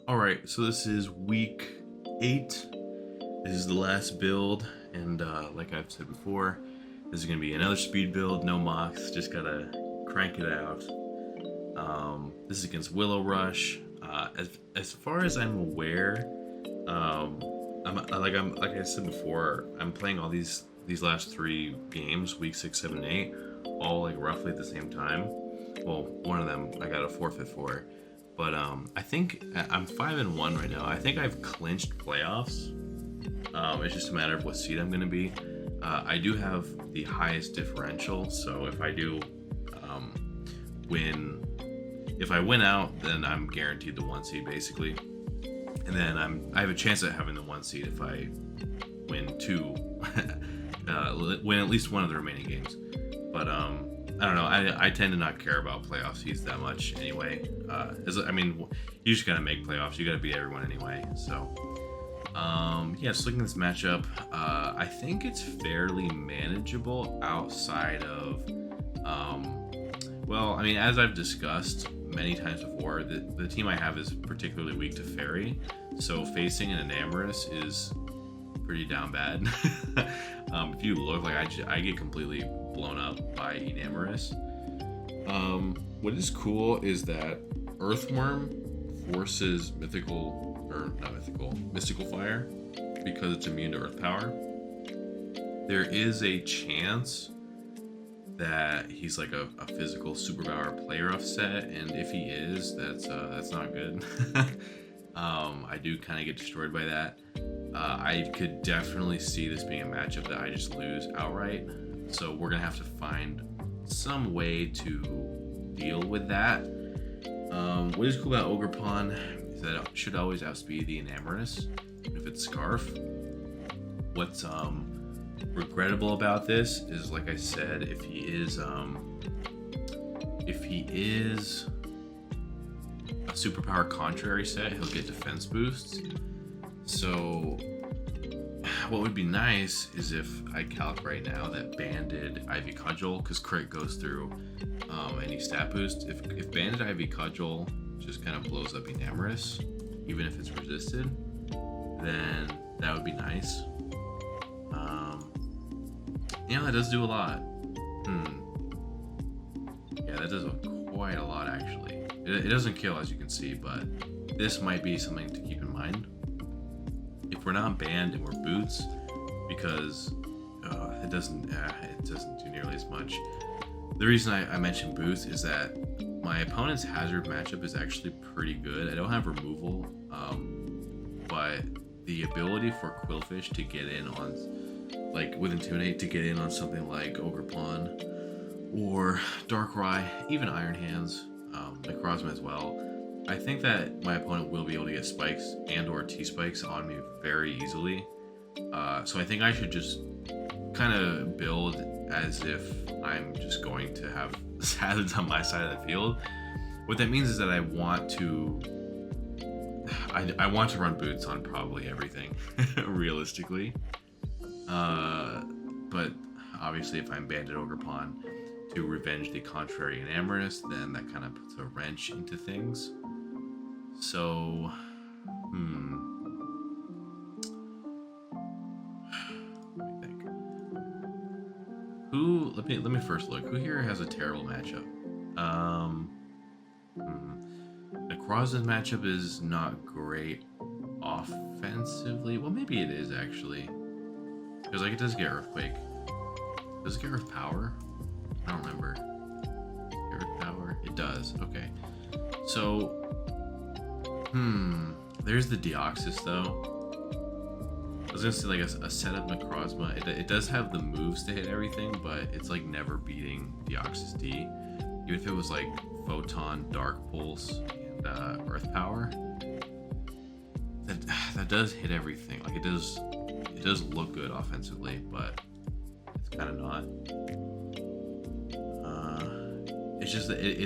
All right, so this is week 8. This is the last build, and like I've said before, this is gonna be another speed build, no mocks. Just gotta crank it out. This is against Willow Rush. As far as I'm aware, like I said before, I'm playing all these last 3 games, week 6, 7, 8, all like roughly at the same time. Well, one of them I got a forfeit for. But I think I'm 5-1 right now. I think I've clinched playoffs. It's just a matter of what seed I'm going to be. I do have the highest differential, so if I do win, if I win out, then I'm guaranteed the 1 seed basically. And then I have a chance at having the 1 seed if I win 2, win at least one of the remaining games. But I don't know. I tend to not care about playoff seeds that much anyway. You just gotta make playoffs. You gotta beat everyone anyway. So, yeah, just looking at this matchup, I think it's fairly manageable outside of, well, I mean, as I've discussed many times before, the team I have is particularly weak to fairy. So facing an Enamorous is pretty down bad. If you look, like I get completely blown up by Enamorous. What is cool is that Earthworm forces mystical fire because it's immune to earth power. There is a chance that he's like a physical superpower player offset, and if he is, that's not good. I do kind of get destroyed by that. I could definitely see this being a matchup that I just lose outright. So we're gonna have to find some way to deal with that. What is cool about Ogre Pawn is that it should always outspeed the Enamorous, even if it's Scarf. What's regrettable about this is, like I said, if he is a superpower contrary set, he'll get defense boosts. So what would be nice is if I calc right now that Banded Ivy Cudgel, because crit goes through any stat boost. If Banded Ivy Cudgel just kind of blows up Enamorous, even if it's resisted, then that would be nice. Yeah, that does do a lot. Yeah, that does quite a lot actually. It doesn't kill, as you can see, but this might be something to keep in mind. If we're not banned and we're boots, because it doesn't do nearly as much. The reason I mentioned boots is that my opponent's hazard matchup is actually pretty good. I don't have removal, but the ability for Quillfish to get in on, like with Intimidate, to get in on something like Ogre Pawn or Darkrai, even Iron Hands, Necrozma as well. I think that my opponent will be able to get spikes and or T-spikes on me very easily. So I think I should just kind of build as if I'm just going to have hazards on my side of the field. What that means is that I want to run boots on probably everything, realistically. But obviously if I'm Banded Ogre Pawn to revenge the contrary Enamorous, then that kind of puts a wrench into things. So, let me think. Let me first look. Who here has a terrible matchup? Necrozma's matchup is not great offensively. Well, maybe it is actually, because like it does get Earthquake. Does it get Earth Power? I don't remember. Earth Power? It does. Okay. So, there's the Deoxys though. I was gonna say like a setup Necrozma. It does have the moves to hit everything, but it's like never beating Deoxys D. Even if it was like Photon, Dark Pulse, and Earth Power. That does hit everything. Like it does look good offensively, but it's kind of not. It's just that it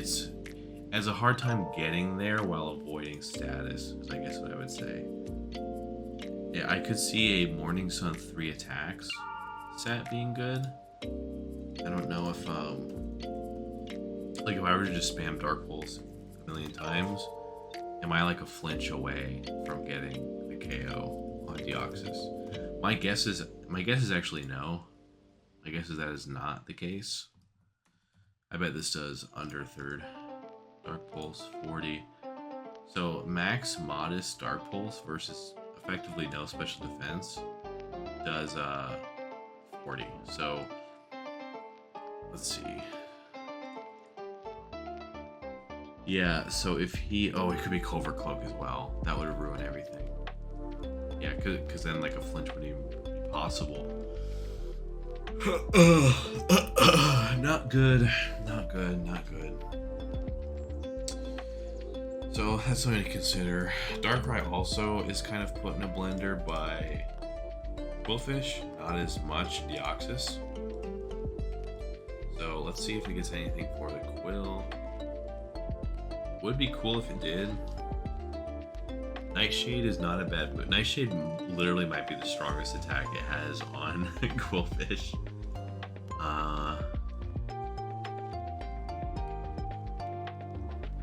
has a hard time getting there while avoiding status, is I guess what I would say. Yeah, I could see a Morning Sun 3 attacks set being good. I don't know if like if I were to just spam Dark Pulse a million times, Am I like a flinch away from getting the KO on Deoxys? My guess is actually no. My guess is that is not the case. I bet this does under third. Dark Pulse 40. So max modest Dark Pulse versus effectively no special defense does 40. So let's see. Yeah, so if he... Oh, it could be Covert Cloak as well. That would ruin everything. Yeah, because then like a flinch wouldn't even be possible. Not good. Not good. Not good. So that's something to consider. Darkrai also is kind of put in a blender by Quillfish. Not as much Deoxys. So let's see if it gets anything for the Quill. Would be cool if it did. Nightshade is not a bad move. Nightshade literally might be the strongest attack it has on Quillfish.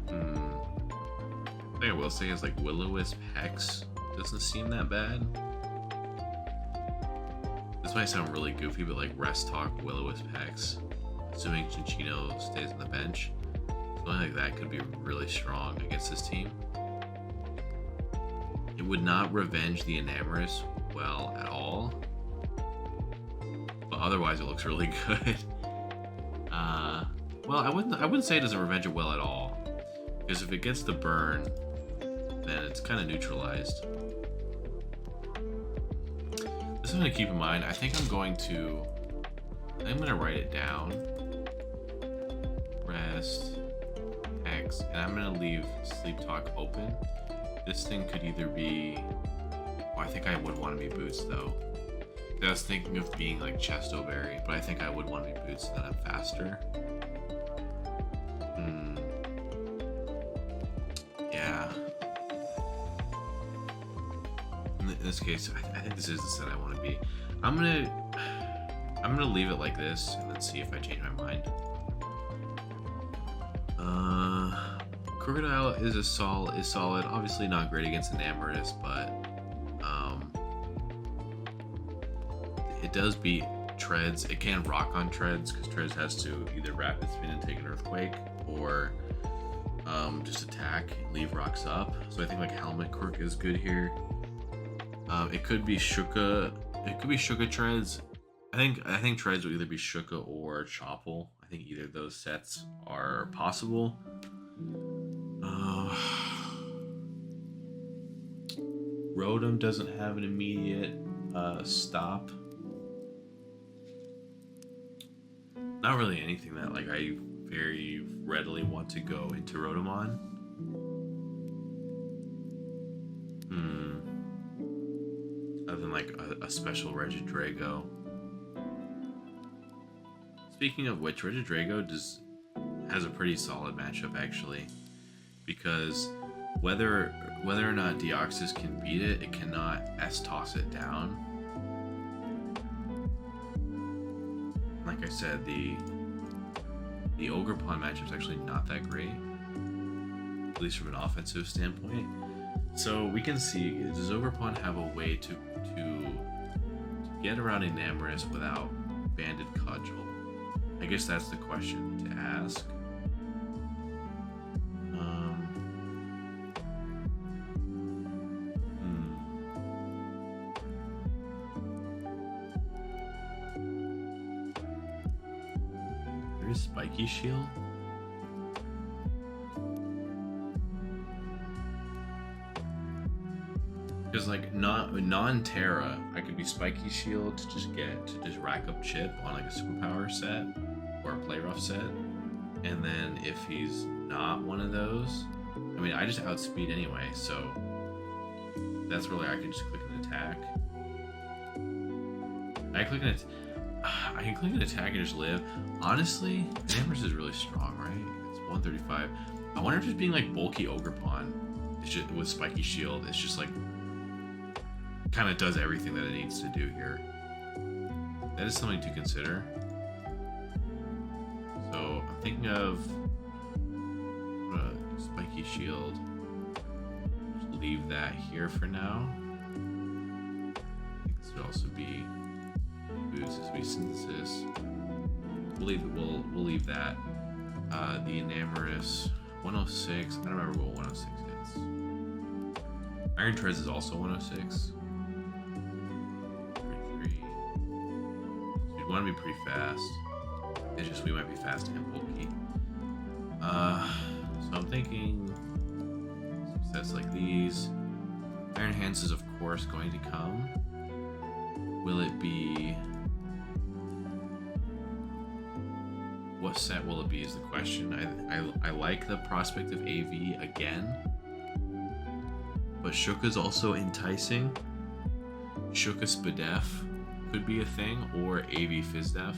The thing I will say is like Will-O-Wisp Hex doesn't seem that bad. This might sound really goofy, but like Rest Talk Will-O-Wisp Hex, assuming Cinccino stays on the bench. Something like that could be really strong against this team. It would not revenge the Enamorus well at all, but otherwise it looks really good. Well, I wouldn't say it doesn't revenge it well at all, because if it gets the burn, then it's kind of neutralized. This is something to keep in mind. I think I'm going to write it down. Rest. And I'm gonna leave Sleep Talk open. This thing could either be... Oh, I think I would want to be Boots though. I was thinking of being like Chesto Berry, but I think I would want to be Boots so that I'm faster. Yeah. In this case, I think this is the set I want to be. I'm gonna leave it like this and then see if I change my mind. Crocodile is solid. Obviously not great against Enamorus, but it does beat Treads. It can rock on Treads because Treads has to either Rapid Spin and take an Earthquake, or just attack and leave rocks up. So I think like Helmet Quirk is good here. It could be Shuka. It could be Shuka Treads. I think Treads will either be Shuka or Chople. I think either of those sets are possible. Rotom doesn't have an immediate stop. Not really anything that like I very readily want to go into Rotomon. Other than like a special Regidrago. Speaking of which, Regidrago has a pretty solid matchup actually, because whether or not Deoxys can beat it, it cannot S-toss it down. Like I said, the Ogerpon matchup is actually not that great, at least from an offensive standpoint. So we can see, does Ogerpon have a way to get around Enamorus without Banded Cudgel? I guess that's the question to ask. There's Spiky Shield. Because like non-Terra, I could be Spiky Shield to just rack up chip on like a superpower set or a play rough set, and then if he's not one of those, I mean I just outspeed anyway, so that's really I can just click an attack. I can click an attack and just live. Honestly, Enamorus is really strong, right? It's 135. I wonder if just being like bulky Ogerpon, it's just with Spiky Shield, it's just like kind of does everything that it needs to do here. That is something to consider. So I'm thinking of Spiky Shield. leave that here for now. I think this would also be boots. This would be synthesis. We'll leave that. The Enamorous 106. I don't remember what 106 is. Iron Treads is also 106. 33. So you'd want to be pretty fast. It's just we might be fast and bulky. So I'm thinking some sets like these. Iron Hands is of course going to come. Will it be? What set will it be is the question. I like the prospect of AV again, but Shuka's also enticing. Shuka Spadef could be a thing, or AV Fizdef.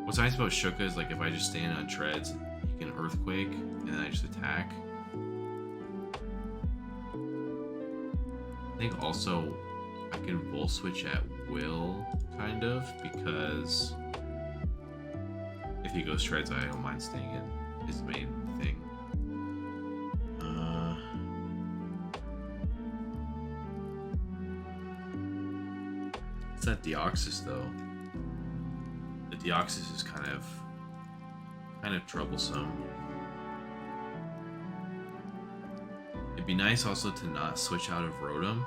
What's nice about Shuka is like if I just stand on treads, he can Earthquake and then I just attack. I think also I can Volt Switch at will, kind of, because if he goes treads, I don't mind staying in his main thing. It's that Deoxys though. The Deoxys is kind of troublesome. It'd be nice also to not switch out of Rotom.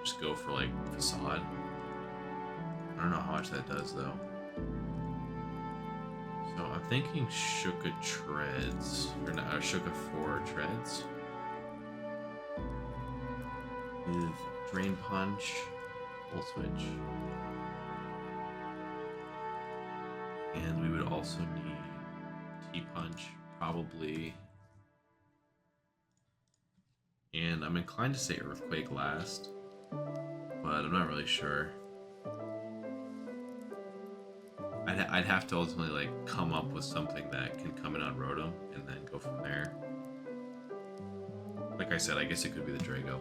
Just go for like Facade. I don't know how much that does though. So I'm thinking Shuka Treads, or not, Shuka 4 Treads. With Drain Punch, Volt Switch. And we would also need T-Punch, probably. And I'm inclined to say Earthquake last, but I'm not really sure. I'd have to ultimately like come up with something that can come in on Rotom and then go from there. Like I said, I guess it could be the Drago.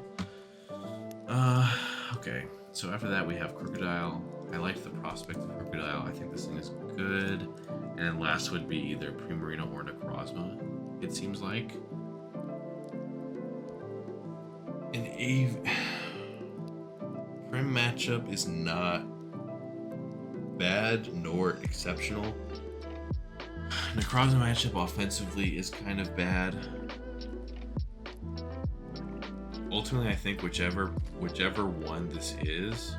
Okay. So after that we have Crocodile. I like the prospect of Crocodile. I think this thing is good. And then last would be either Primarina or Necrozma, it seems like. An Prim matchup is not bad nor exceptional. Necrozma matchup offensively is kind of bad. Ultimately, I think whichever one this is,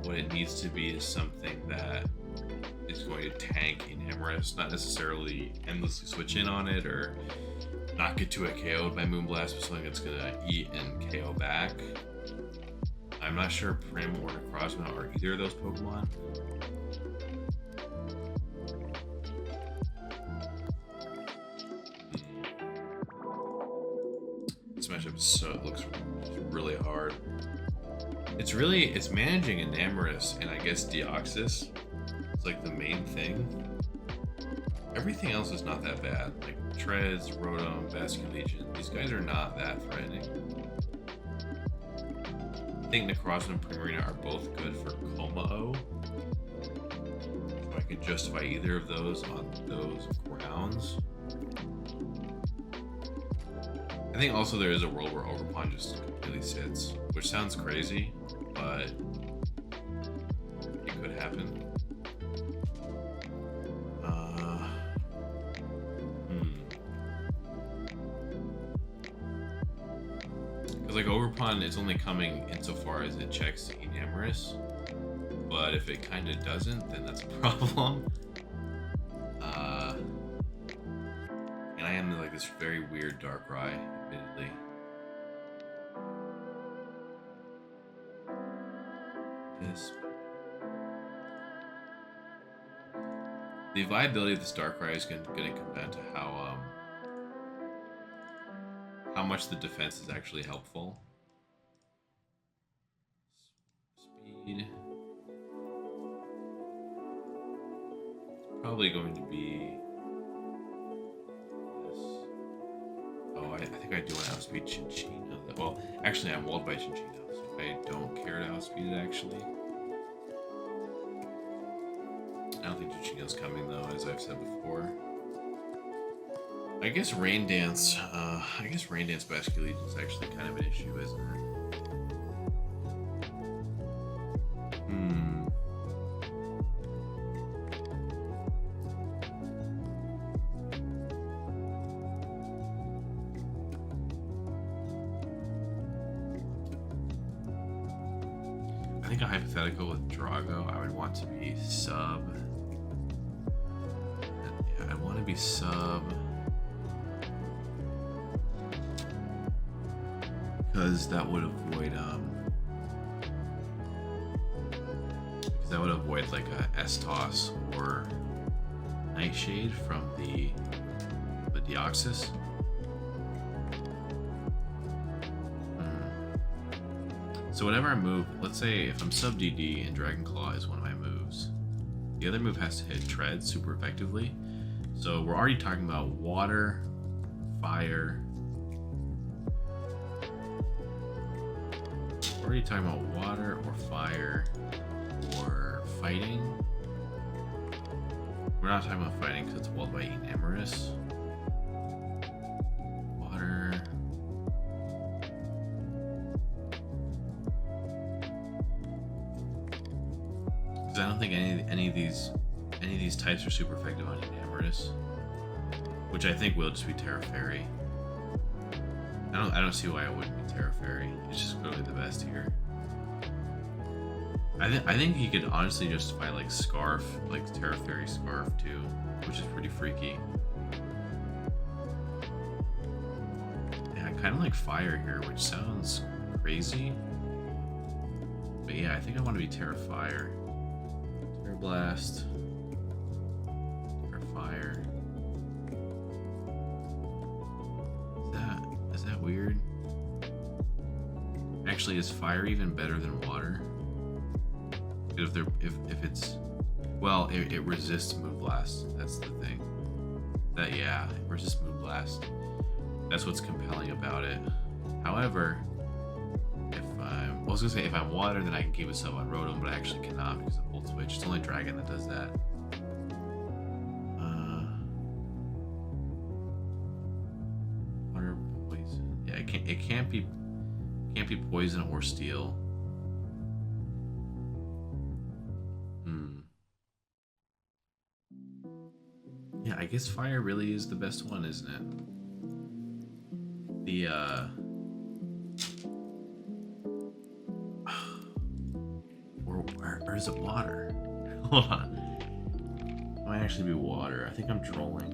what it needs to be is something that is going to tank Enamorous, not necessarily endlessly switch in on it or not get to a KO'd by Moonblast, but something that's gonna eat and KO back. I'm not sure Prim or Necrozma are either of those Pokemon. This matchup looks really hard. It's managing Enamorous and I guess Deoxys. It's like the main thing. Everything else is not that bad. Like Treads, Rotom, Basculegion, these guys are not that threatening. I think Necrozma and Primarina are both good for Komao. So I could justify either of those on those grounds. I think also there is a world where Overpond just completely sits, which sounds crazy, but it could happen. Because like Overpond is only coming insofar as it checks Enamorous, but if it kind of doesn't, then that's a problem. And I am like this very weird Darkrai, admittedly. The viability of this Darkrai is going to come down to how much the defense is actually helpful. Speed. It's probably going to be this. Oh, I think I do want to outspeed Chinchina. Well, actually, I'm walled by Chinchina, so I don't care to outspeed it actually. I don't think Chinchina's coming though, as I've said before. I guess rain dance. I guess rain dance basket legion is actually kind of an issue, isn't it? Hmm. I think a hypothetical with Drago, I would want to be sub. Yeah, I want to be sub. Because that would avoid like a S-Toss or Nightshade from the Deoxys. So whenever I move, let's say if I'm sub DD and Dragon Claw is one of my moves, the other move has to hit Tread super effectively. So we're already talking about water, fire. We're already talking about water or fire or fighting. We're not talking about fighting because it's walled by Enamorous. Water. Because I don't think any of these types are super effective on Enamorous, which I think will just be Terra Fairy. I don't see why it wouldn't be Terra Fairy. It's just clearly the best here. I think he could honestly justify like Scarf, like Terra Fairy Scarf too, which is pretty freaky. Yeah, I kind of like Fire here, which sounds crazy. But yeah, I think I want to be Terra Fire. Terra Blast. Terra Fire. Is that weird? Actually, is Fire even better than Water? If it's, well, it resists Move Blast. That's the thing. Yeah, it resists Move Blast. That's what's compelling about it. However, I was gonna say if I'm Water, then I can keep a sub on Rotom, but I actually cannot because of Volt Switch. It's only Dragon that does that. Water Poison. Yeah, it can't be Poison or Steel. Yeah, I guess Fire really is the best one, isn't it? Or is it Water? Hold on. It might actually be Water. I think I'm trolling.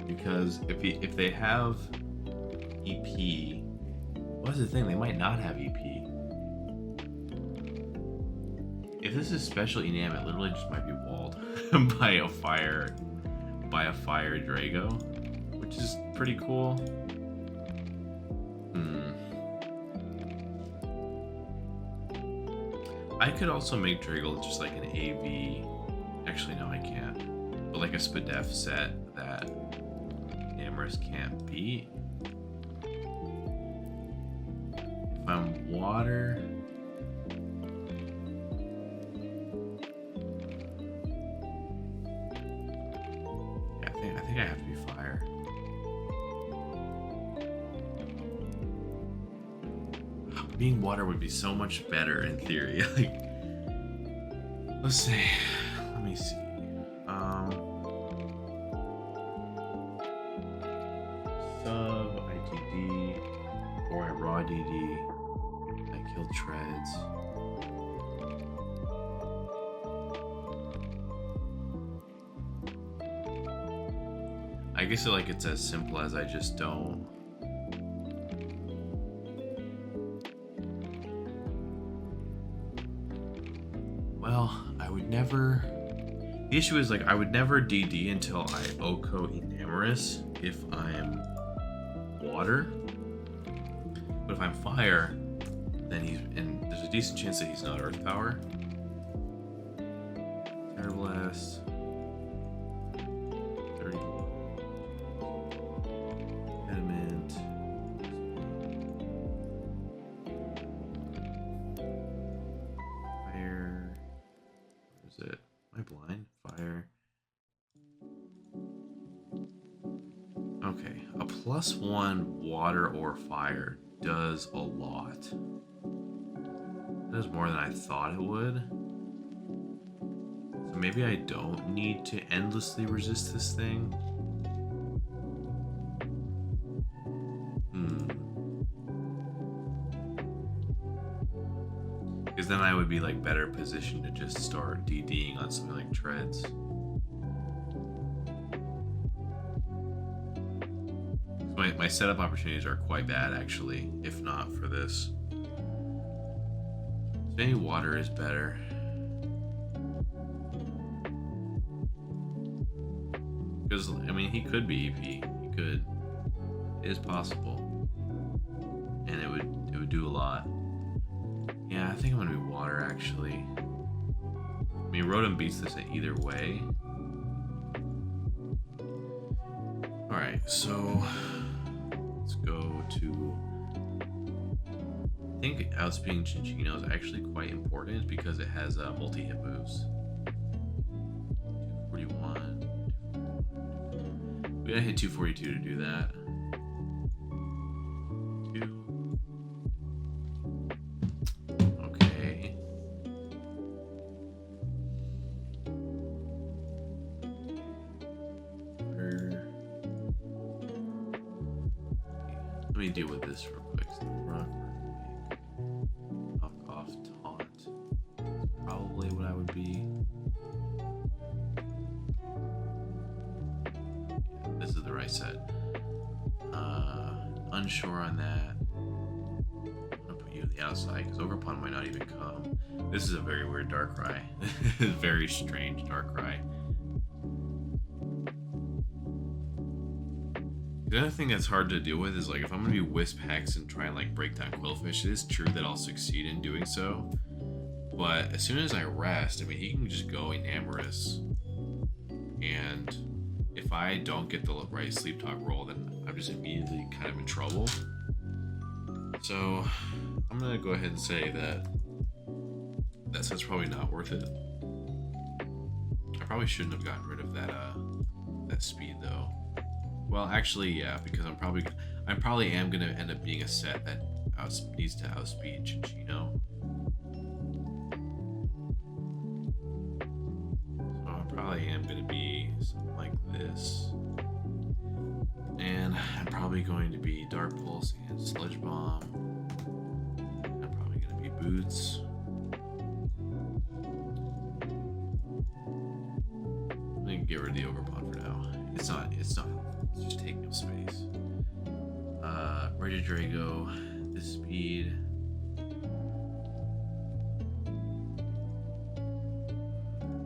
Because if they have EP, what's the thing? They might not have EP. If this is special Enam, it literally just might be walled by a fire Drago, which is pretty cool. I could also make Drago just like an AV. Actually, no, I can't. But like a Spadef set that Amorous can't beat. If I'm Water. I think I have to be Fire. Being Water would be so much better in theory. Like, let's see. Let me see. Sub ITD or I raw DD. I kill Treads. I guess it's as simple as I just don't. Well, I would never. The issue is I would never DD until I Oko Enamorous if I'm Water. But if I'm Fire, then there's a decent chance that he's not Earth Power. Terra Blast. 30. Adamant. Fire. Where is it? Am I blind? Fire. a +1 water or fire does a lot. It does more than I thought it would. So maybe I don't need to endlessly resist this thing. Because then I would be like better positioned to just start DDing on something like treads. My setup opportunities are quite bad actually, if not for this. So any water is better. Because I mean he could be EP. He could. It is possible. And it would do a lot. Yeah, I think I'm gonna be water actually. I mean Rotom beats this either way. Alright, so let's go to, I think outspeeding Chinchino is actually quite important because it has multi-hit moves. 241. We gotta hit 242 to do that. 2. Okay. Let me deal with this real quick. So rock, knock off, taunt. That's probably what I would be. Yeah, this is the right set. Unsure on that. I'm gonna put you on the outside because Overpond might not even come. This is a very weird Darkrai. Very strange Darkrai. The other thing that's hard to deal with is like if I'm gonna be Wisp Hex and try and like break down Quillfish, it is true that I'll succeed in doing so. But as soon as I rest, I mean he can just go Enamorous. And if I don't get the right Sleep Talk roll, then I'm just immediately kind of in trouble. So I'm gonna go ahead and say that set's probably not worth it. I probably shouldn't have gotten rid of that speed though. Well, actually, yeah, because I probably am gonna end up being a set that needs to outspeed Chinchino. So I probably am gonna be something like this, and I'm probably going to be Dark Pulse and Sludge Bomb. I'm probably gonna be Boots. I'm gonna get rid of the Overpond for now. It's not. It's just taking up space. Regidrago, this speed.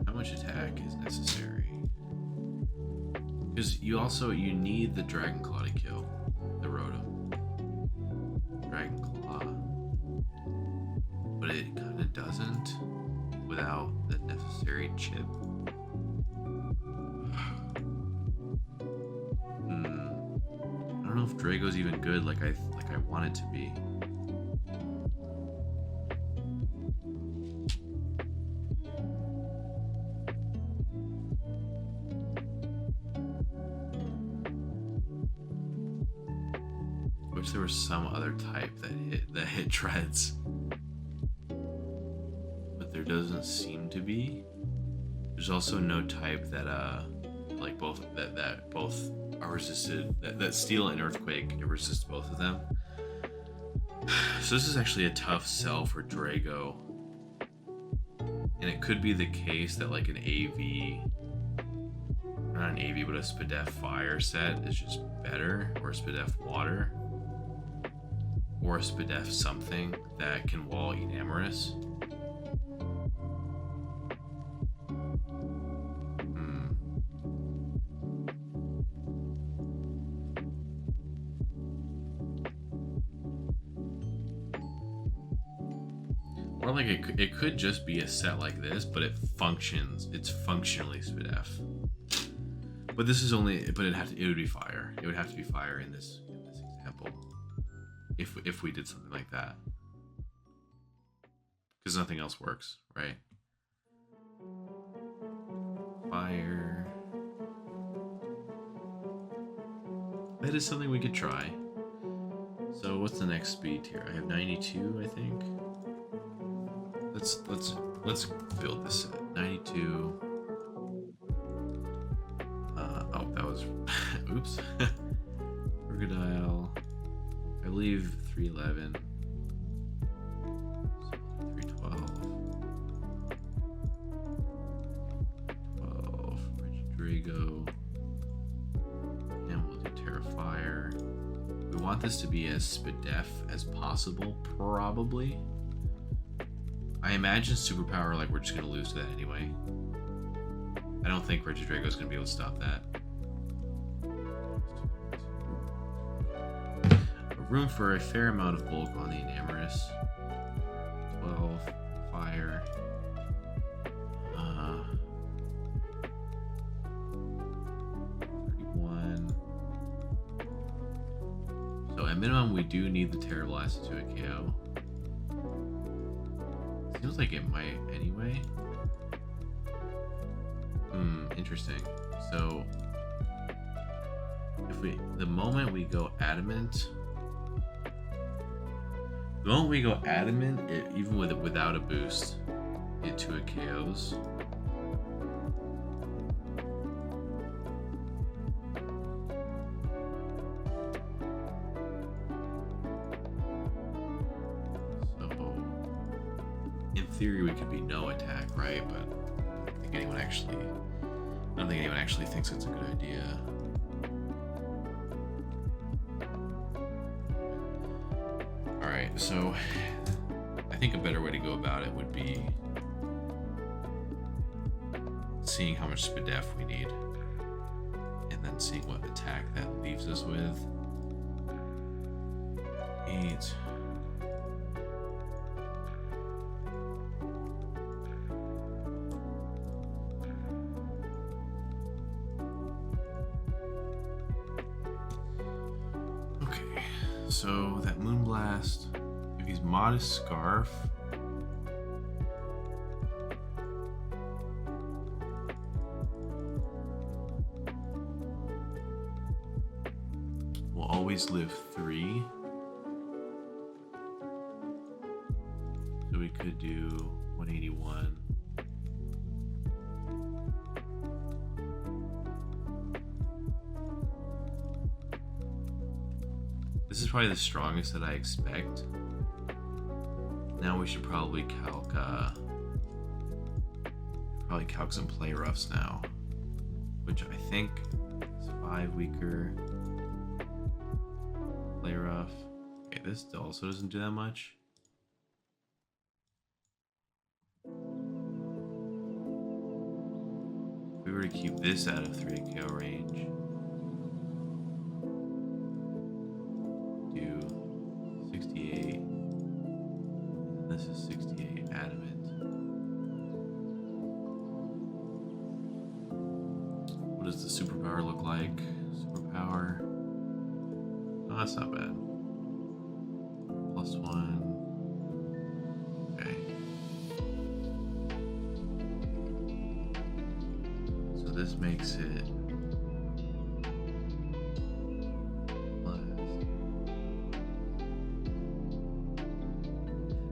How much attack is necessary? Because you need the Dragon Claw to kill the Rotom. Dragon Claw. But it kind of doesn't without the necessary chip. I don't know if Drago's even good like I want it to be. I wish there was some other type that hit treads. But there doesn't seem to be. There's also no type that like both that both are resisted, that Steel and Earthquake resist both of them. So this is actually a tough sell for Drago. And it could be the case that like an AV, not an AV, but a Spadef Fire set is just better, or a Spadef Water, or a Spadef something that can wall Enamorous. Or like it could just be a set like this, but it's functionally Spadef. But this is only, but it would be fire. It would have to be fire in this example. If we did something like that. Because nothing else works, right? Fire. That is something we could try. So what's the next speed tier? I have 92, I think. Let's build this set. 92. Oh, that was oops. Crocodile. I believe 311. 312. 12. Drago. And we'll do Terrifier. We want this to be as spadef as possible, probably. I imagine superpower, like, we're just gonna lose to that anyway. I don't think Regidrago's gonna be able to stop that. Room for a fair amount of bulk on the Enamorous. 12. Fire. 31. So at minimum, we do need the Terror Blast to a KO. Seems like it might anyway. Interesting. So if the moment we go adamant, even without a boost, it to a KOs. In theory, we could be no attack, right? But I don't think anyone actually thinks it's a good idea. All right, so I think a better way to go about it would be seeing how much spadef we need, and then seeing what attack that leaves us with. 8. So that Moonblast, if he's Modest Scarf, will always live 3. So we could do 181. This is probably the strongest that I expect. Now we should probably calc some play roughs now, which I think is 5 weaker. Play rough. Okay, this also doesn't do that much. If we were to keep this out of 3 KO range, do 68. This is 68 adamant. What does the superpower look like? Superpower. Oh, that's not bad. +1. Okay. So this makes it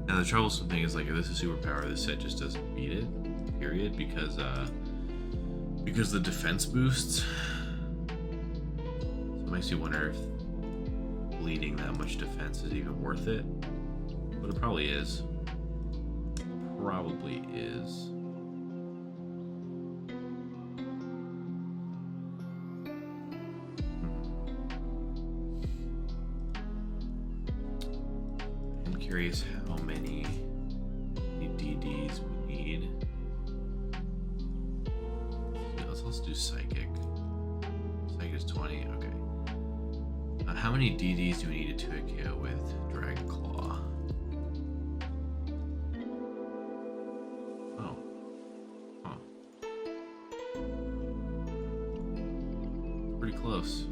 Now the troublesome thing is, like, if this is superpower, this set just doesn't beat it, period, because the defense boosts. So it makes you wonder if bleeding that much defense is even worth it. But it probably is. Probably is. I'm curious how many DDs we need. Let's do Psychic. Psychic is 20, okay. How many DDs do we need to a KO with Dragon Claw? Oh. Huh. Pretty close.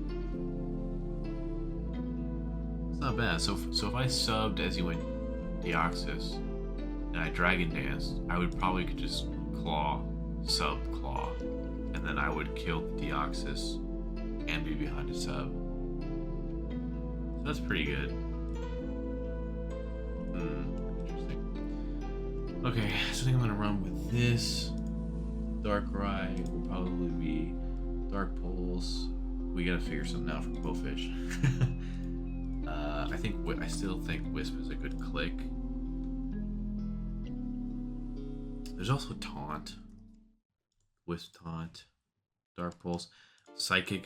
It's not bad. So if I subbed as you went Deoxys and I Dragon Danced, I would probably could just Claw, sub Claw, and then I would kill the Deoxys and be behind a sub. That's pretty good. Interesting. Okay, so I think I'm gonna run with this. Darkrai will probably be Dark Pulse. We gotta figure something out for Quillfish. I still think Wisp is a good click. There's also Taunt. Wisp Taunt. Dark Pulse. Psychic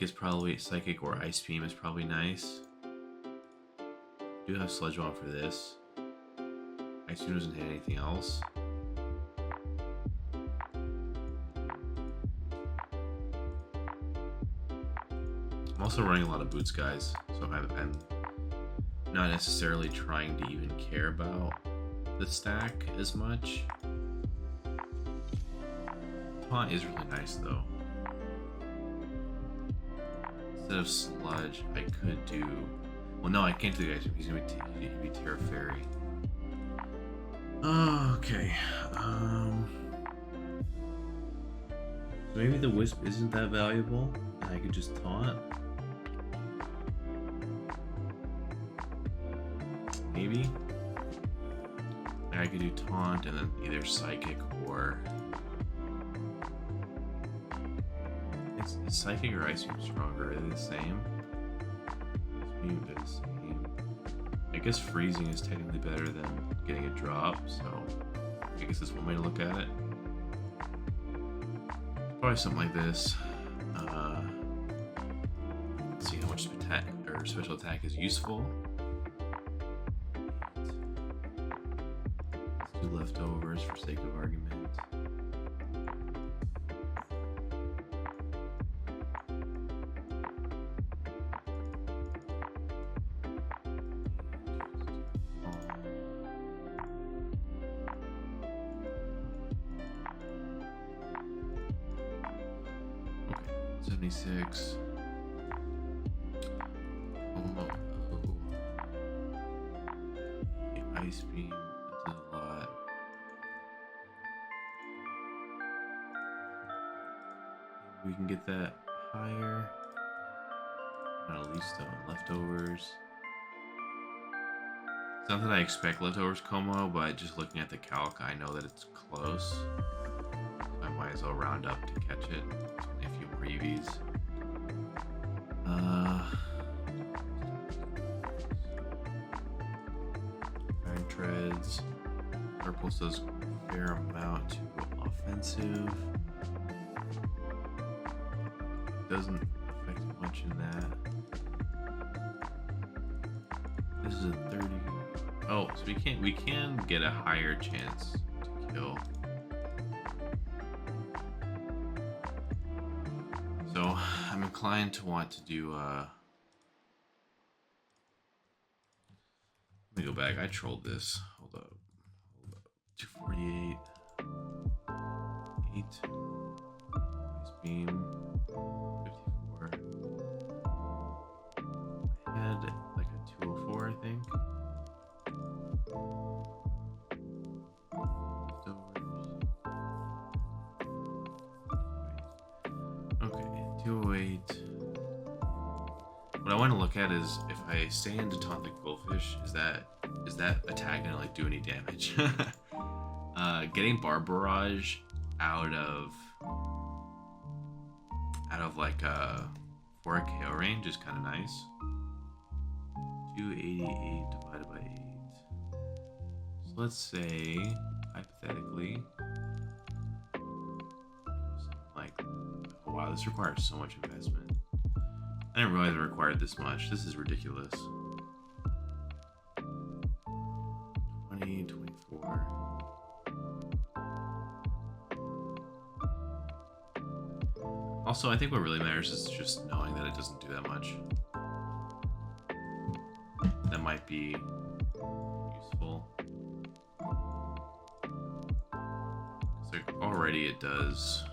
or Ice Beam is probably nice. Do have Sludge Bomb for this. Ice Beam doesn't hit anything else. I'm also running a lot of Boots, guys, so I'm not necessarily trying to even care about the stack as much. Taunt is really nice, though. Instead of Sludge, I could do... Well, no, I can't do the Ice Beam. He's going to be Terra Fairy. Okay. Maybe the Wisp isn't that valuable, and I could just Taunt. Maybe. I could do Taunt and then either Psychic or... Is Psychic or Ice Beam stronger? Are they the same? Ice Beam is the same. I guess Freezing is technically better than getting a drop, so I guess that's one way to look at it. Probably something like this. Let's see how much attack or special attack is useful. Let's do leftovers for sake of argument. Okay, 76. Ice Beam, that does a lot. We can get that higher. Not at least leftovers. It's not that I expect leftovers Como, but just looking at the calc, I know that it's close. I might as well round up to catch it. Only a few more EVs. Treads. Purple does a fair amount to offensive. Doesn't affect much in that. This is a 30. Oh, so we can get a higher chance to kill. So I'm inclined to want to do let me go back. I trolled this. Hold up. 248. 8. Ice Beam. 54. I had like a 204, I think. Okay, 208. What I want to look at is if I stay into Taunt the Quillfish, is that attack gonna like do any damage? Getting Bar Barrage out of like a 4 KO range is kind of nice. 288 divided by 8. So let's say hypothetically, like, oh wow, this requires so much investment. I didn't realize it required this much. This is ridiculous. 20, 24. Also, I think what really matters is just knowing that it doesn't do that much. That might be useful. So already it does.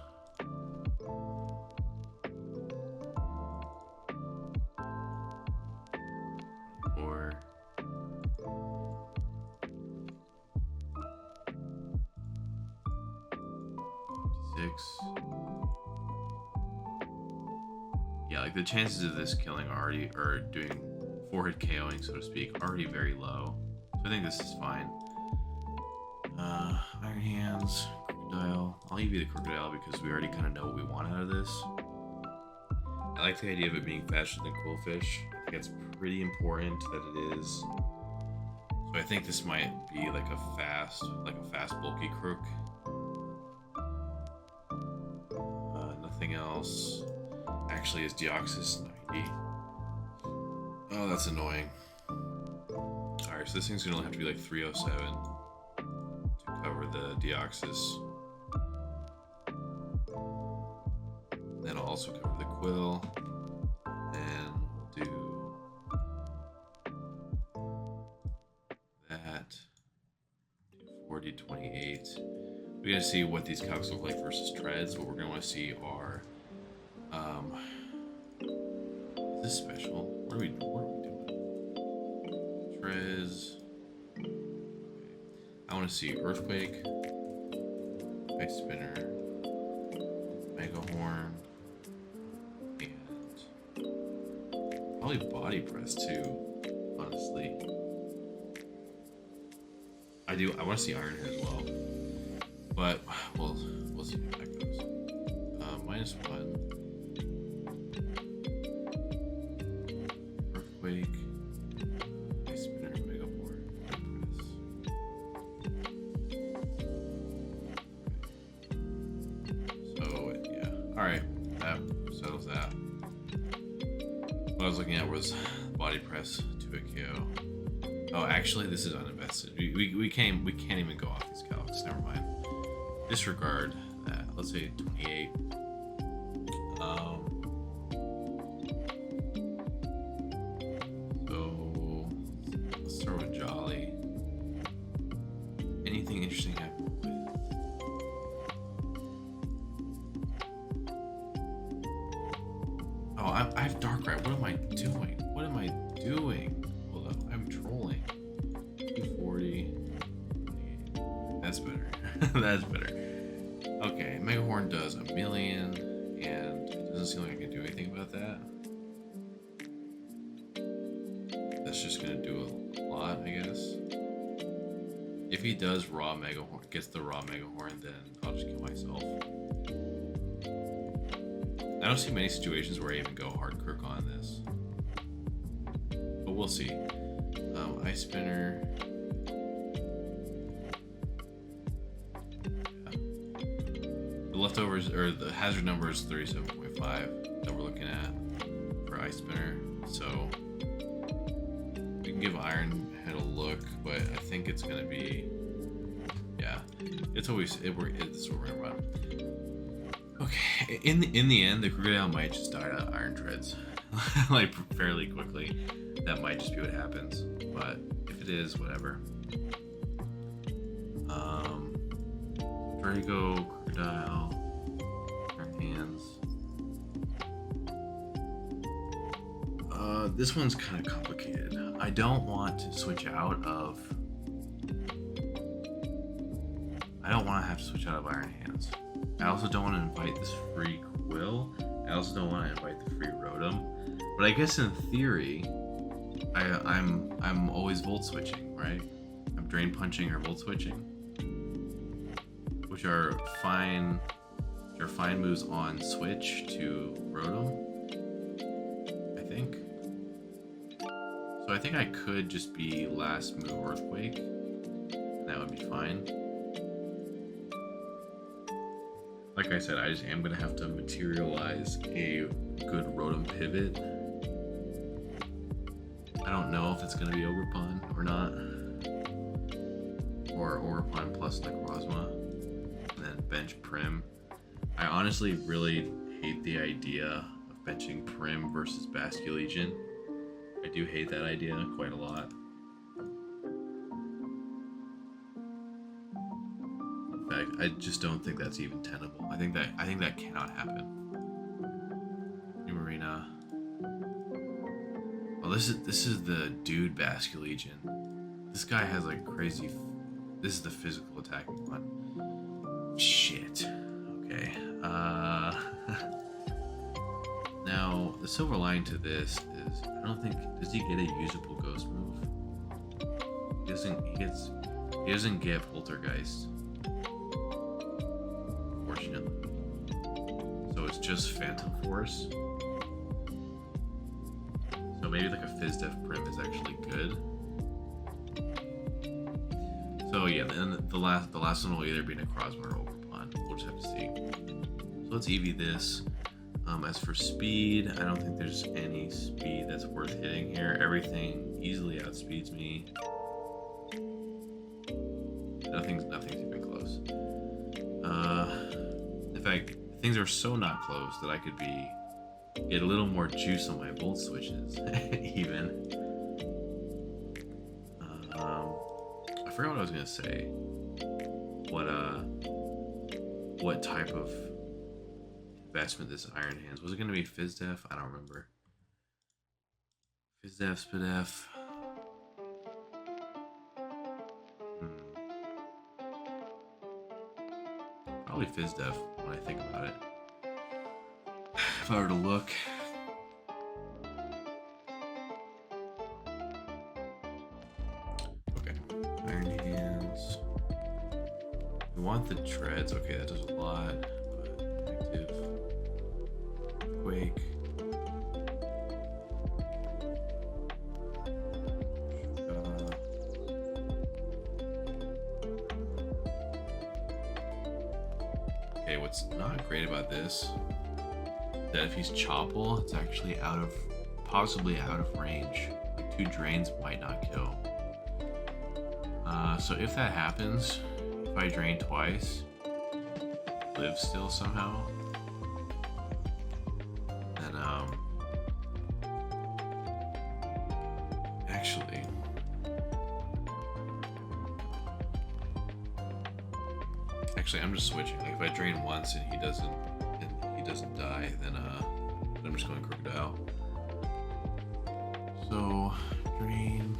Yeah, like the chances of this killing are doing forehead KOing, so to speak, already very low. So I think this is fine. Iron Hands, Crocodile. I'll give you the Crocodile because we already kind of know what we want out of this. I like the idea of it being faster than Quillfish. I think it's pretty important that it is. So I think this might be like a fast bulky crook. Nothing else. Actually, is Deoxys 90. Oh, that's annoying. Alright, so this thing's gonna have to be like 307 to cover the Deoxys. Then I'll also cover the Quill. And we'll do that. 40, 28. We gotta see what these calcs look like versus treads. What we're gonna want to see are, is this special? What are we doing? Treads. Okay. I want to see Earthquake, Ice Spinner, Mega Horn, and probably Body Press too. Honestly, I want to see Iron Head as well. But we'll see how that goes. -1. Earthquake. Ice Spinner, Mega Horn. So yeah. Alright. That settles that. What I was looking at was Body Press to a KO. Oh, actually this is uninvested. We can't even go off these calcs, never mind. Disregard that. Let's say 28. So let's start with Jolly. Anything interesting happen with? Oh, I have Darkrai. What am I doing? What am I doing? Hold up, I'm trolling. 240. 28. That's better. That's better. Okay, Mega Horn does 1,000,000, and it doesn't seem like I can do anything about that. That's just gonna do a lot, I guess. If he does gets the raw Mega Horn, then I'll just kill myself. I don't see many situations where I even go hard Kirk on this, but we'll see. Ice Spinner. The leftovers, or the hazard number is 37.5 that we're looking at for Ice Spinner. So we can give Iron Head a look, but I think it's gonna be, yeah, it's always this is what we're gonna run. Okay, in the end, the Crocodile might just die to Iron Treads, like fairly quickly. That might just be what happens, but if it is, whatever. Drago, Crocodile, Iron Hands. This one's kind of complicated. I don't want to switch out of. I don't want to have to switch out of Iron Hands. I also don't want to invite this free Quill. I also don't want to invite the free Rotom. But I guess in theory, I'm always Volt Switching, right? I'm Drain Punching or Volt Switching, which are fine moves on switch to Rotom, I think. So I think I could just be last move Earthquake, and that would be fine. Like I said, I just am gonna have to materialize a good Rotom pivot. I don't know if it's gonna be Ogerpon or not, or Ogerpon plus Necrozma, and then bench Prim. I honestly really hate the idea of benching Prim versus Basculegion. I do hate that idea quite a lot. In fact, I just don't think that's even tenable. I think that cannot happen. New Marina. Oh, this is the dude Basculegion. This guy has like crazy. This is the physical attacking one. Shit. Okay. Now, the silver lining to this is I don't think does he get a usable ghost move? He doesn't. He doesn't get poltergeist, unfortunately. So it's just Phantom Force. So maybe like a Fizz Def Prim is actually good. So yeah, then the last one will either be Necrozma or Overpawn. We'll just have to see. So let's EV this. As for speed, I don't think there's any speed that's worth hitting here. Everything easily outspeeds me. Nothing's even close. In fact, things are so not close that I could get a little more juice on my volt switches, even. I forgot what I was gonna say. What type of investment this Iron Hands was it going to be? Fizz Def? I don't remember. Fizz Def, Spidef. Probably Fizz Def when I think about it. If I were to look. Okay. Iron Hands. We want the treads. Okay, that does a lot. Quake. Okay, what's not great about this is that if he's Chopple, it's actually possibly out of range. Like 2 drains might not kill. So if that happens, if I drain twice, live still somehow. Actually, I'm just switching. Like if I drain once and he doesn't die, then I'm just going Crocodile. So drain.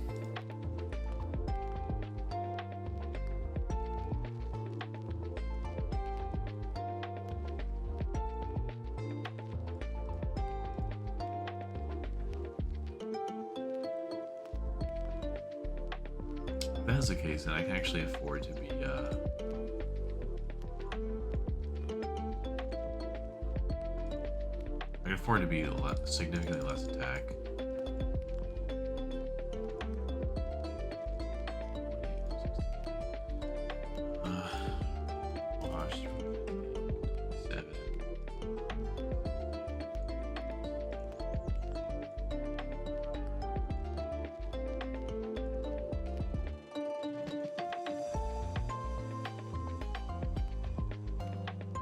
If that's the case, then I can actually afford to be I can afford to be significantly less attack. Wash 7.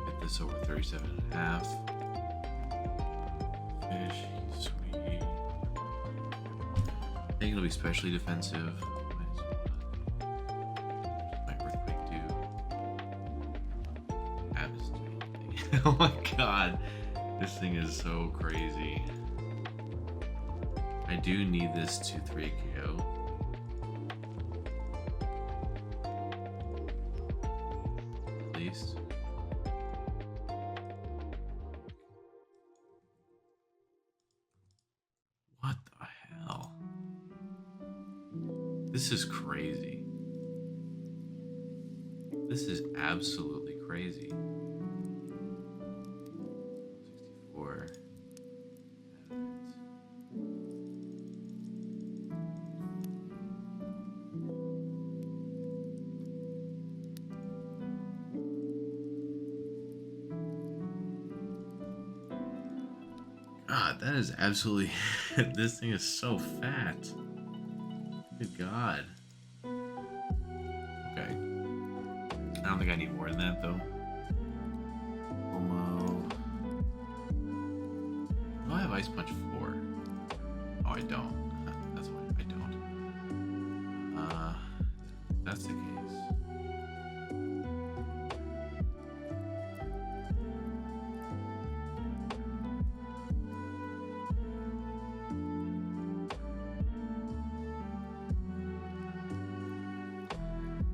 Get this over 37.5. Sweet. I think it'll be specially defensive. My earthquake do. Oh my god. This thing is so crazy. I do need this 2-3 KO. At least. What the hell? This is crazy. This is absolutely crazy. 64. God, that is absolutely... This thing is so fat. Good God. Okay. I don't think I need more than that, though. Homo. Do I have Ice Punch 4? Oh, I don't. That's why I don't. That's the case.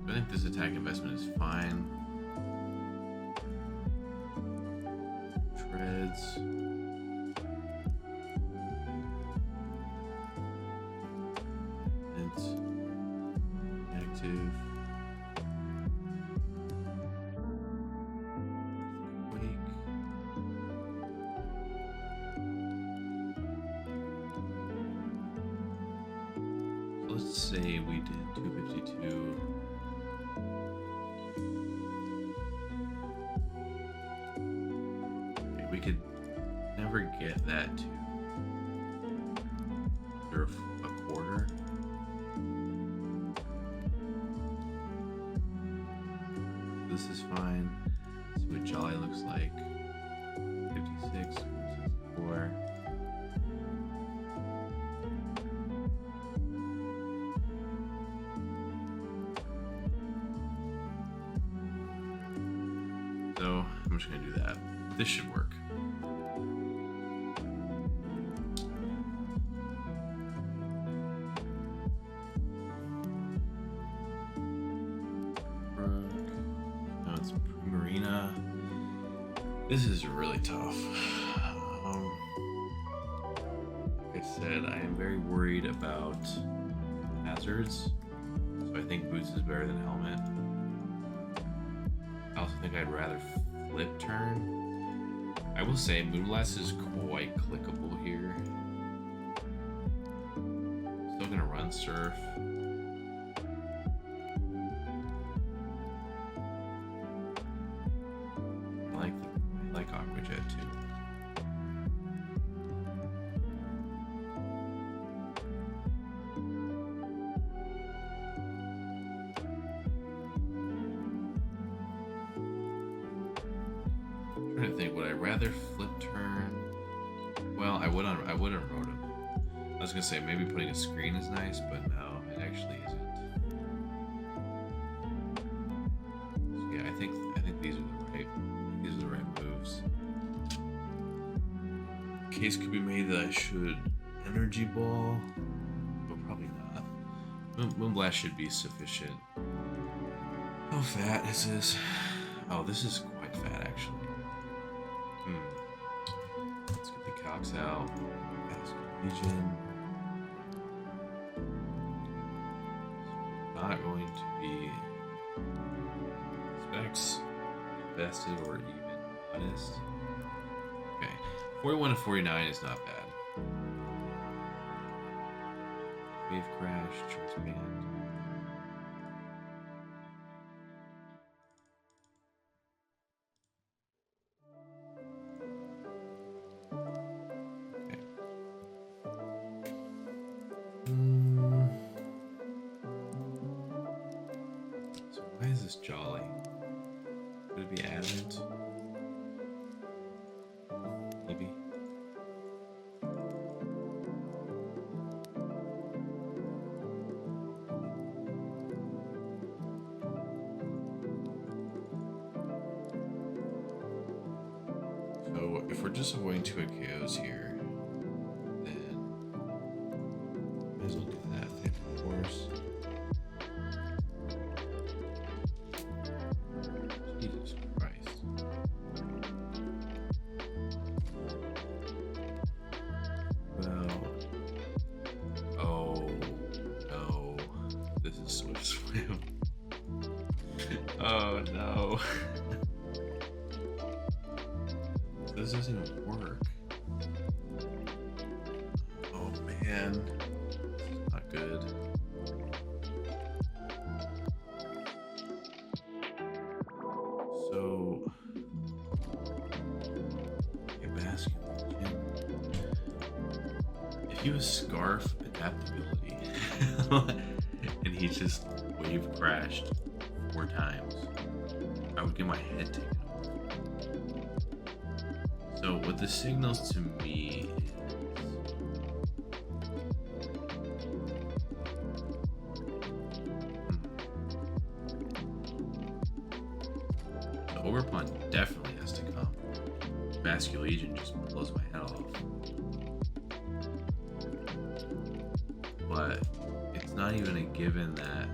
I think this attack investment is fine. Treads. active. Wake. Let's say we did 252. Okay, we could never get that to under a quarter. This is fine. Let's see what Jolly looks like. 56, 64. So I'm just gonna do that. This should work. No, it's Marina. This is really tough. Like I said, I am very worried about hazards, so I think boots is better than helmet. I also think I'd rather flip turn. I will say Moonblast is quite clickable here. Still gonna run Surf. I like Aqua Jet too. I'm trying to think, would I rather flip turn? Well, I would on Rotom. I was gonna say maybe putting a screen is nice, but no, it actually isn't. So yeah, I think these are the right moves. Case could be made that I should Energy Ball, but probably not. Moonblast should be sufficient. How fat is this? Oh, this is quite fat actually. Let's get the Cox out. Legion. Not going to be specs, vested, or even honest. Okay, 41 to 49 is not bad. Wave crash, choice band. So why is this Jolly? Could it be Advent? Maybe. So if we're just avoiding 2 KOs here, then might as well do that thing, of course. Jesus Christ. Well, oh no, this is Swift Swim. Oh no. This doesn't even work. Oh man, this is not good. So, if you have Scarf adaptability and he just wave crashed 4 times, I would get my head taken off. So what this signals to me is the Overpun definitely has to come. Vascular Legion just blows my head off. But it's not even a given that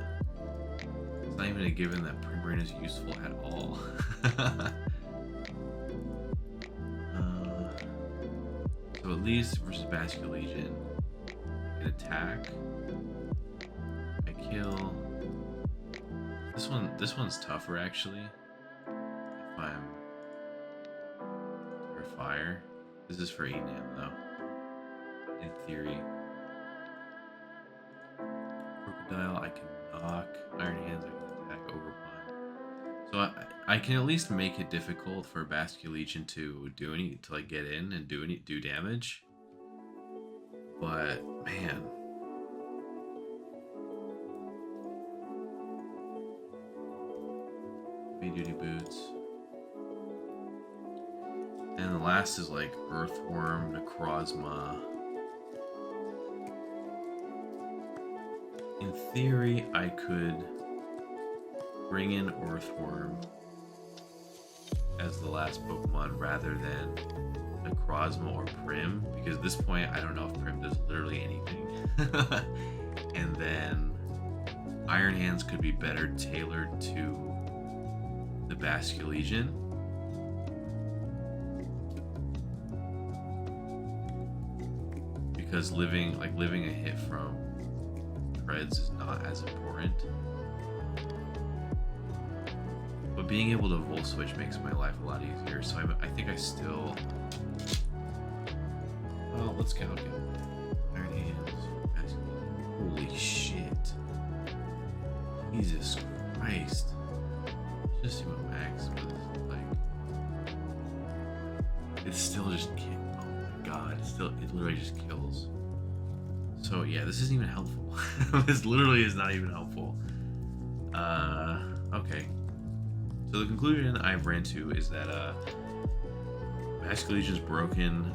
Primarina is useful at all. So at least versus Vascular Legion, an attack, I kill, This one's tougher actually. If I'm for fire. This is for Enam though. In theory. Crocodile I can knock. Iron Hands I can attack Overpun. So I can at least make it difficult for Basque Legion to like get in and do damage. But man. Heavy duty boots. And the last is like Earthworm, Necrozma. In theory, I could bring in Earthworm as the last Pokemon rather than Necrozma or Prim, because at this point I don't know if Prim does literally anything. And then Iron Hands could be better tailored to the Basque Legion. Because living a hit from Preds is not as important. But being able to Volt Switch makes my life a lot easier, so I think I still... Well, let's count it. Iron Hands. Holy shit. Jesus Christ. Just see what Max was like. It still just can't. Oh my god. It literally just kills. So yeah, this isn't even helpful. This literally is not even helpful. Okay. So the conclusion I've ran to is that Basque Legion's broken.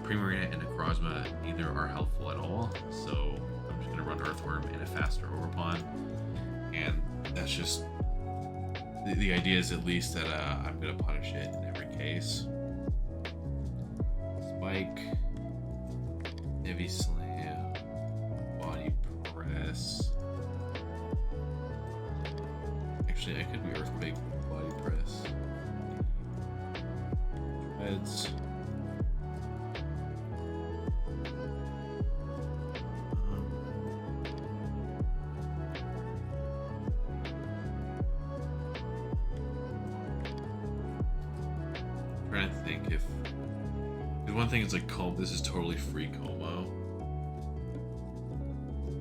Primarina and Necrozma neither are helpful at all. So I'm just gonna run Earthworm and a faster Overpon, and that's just the idea is at least that I'm gonna punish it in every case. Spike, Heavy Slam, Body Press. Actually, I could be Earthquake, Body Press. Heads. Trying to think if one thing is like this is totally free Como,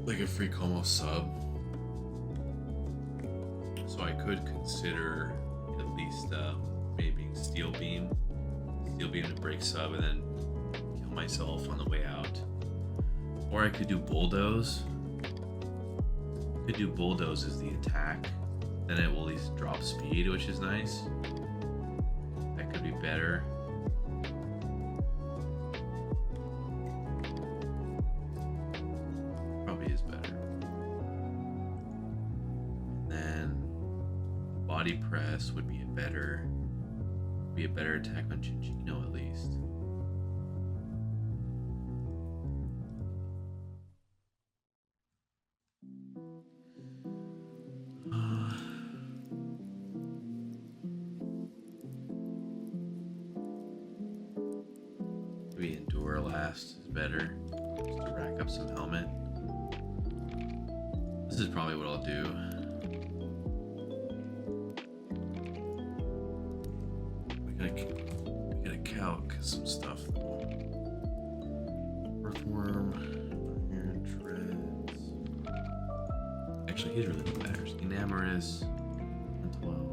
like a free Como sub, so I could consider at least maybe Steel Beam to break sub and then kill myself on the way out, or I could do Bulldoze. Could do Bulldoze as the attack, then it will at least drop speed, which is nice. Could be better. Probably is better. And then Body Press would be a better attack on Chinchino at least. Maybe Endure last is better, just to rack up some helmet. This is probably what I'll do. We gotta calc some stuff though. Earthworm, Iron Treads. Actually, he's really what matters. Enamorous, and 12.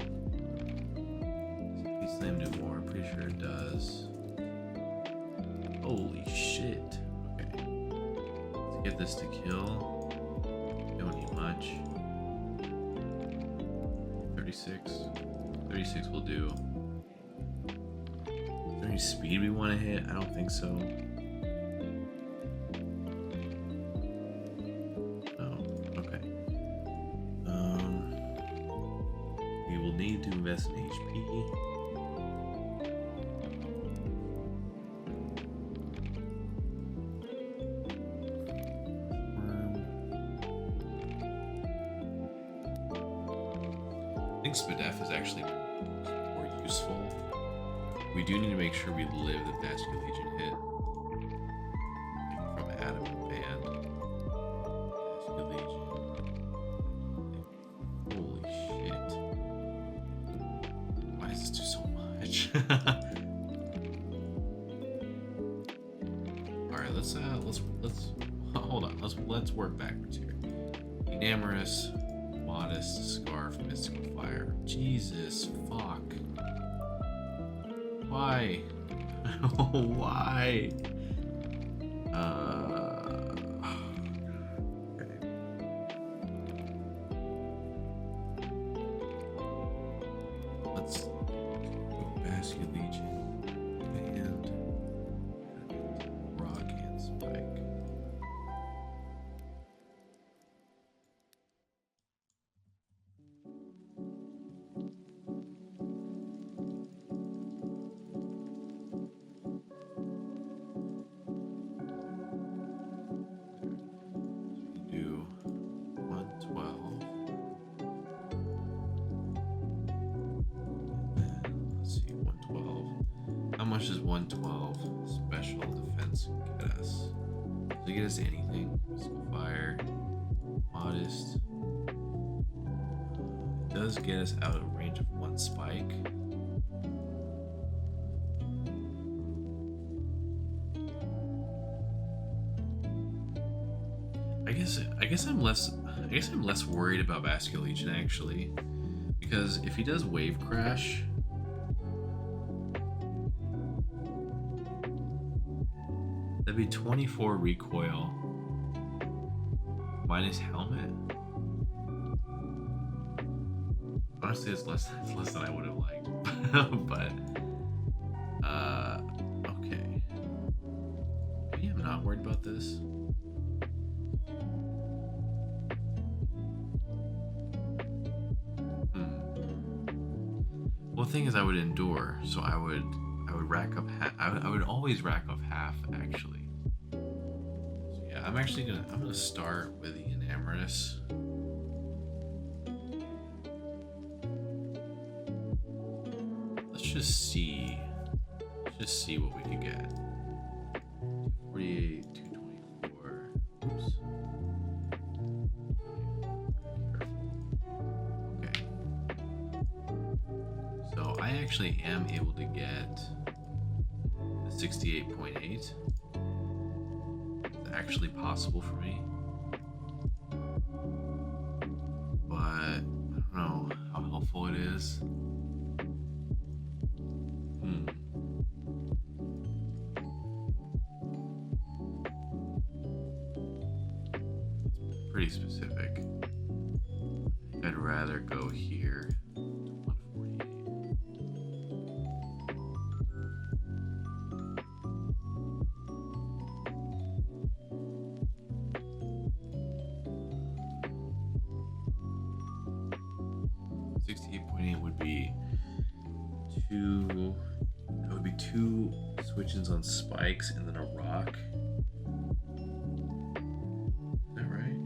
Does Slam do more? I'm pretty sure it does. Holy shit. Okay. Let's get this to kill. Don't need much. 36. 36 will do. Is there any speed we want to hit? I don't think so. No. Okay. We will need to invest in HP. I think Spadef is actually more useful. We do need to make sure we live the Basque Legion hit. Like from Adam and Band. Basque Legion. Holy shit. All right, let's hold on. Let's work backwards here. Enamorous, modest, scarf, mystical fire. Jesus fuck. Why? Why? Okay. Let's go Basket Legion and Rock and Spike. Do 112. And then let's see, 112. How much does 112 special defense get us? Does it get us anything? Mystical fire, modest. Does get us out of range of one spike. I guess I'm less worried about Basket Legion actually, because if he does Wave Crash, that'd be 24 recoil minus helmet. Honestly, it's less than I would have liked, but okay. Maybe I'm not worried about this. Well, the thing is, I would endure, so I would rack up half. I would always rack up half, actually. So yeah, I'm gonna start with the Enamorous. Let's just see what we can get. 48, 224. Oops. Okay. So I actually am able to get the 68.8. It's actually possible for me. But I don't know how helpful it is. Pretty specific. I'd rather go here to 148. Would be two. That would be two switch-ins on spikes and then a rock. Is that right?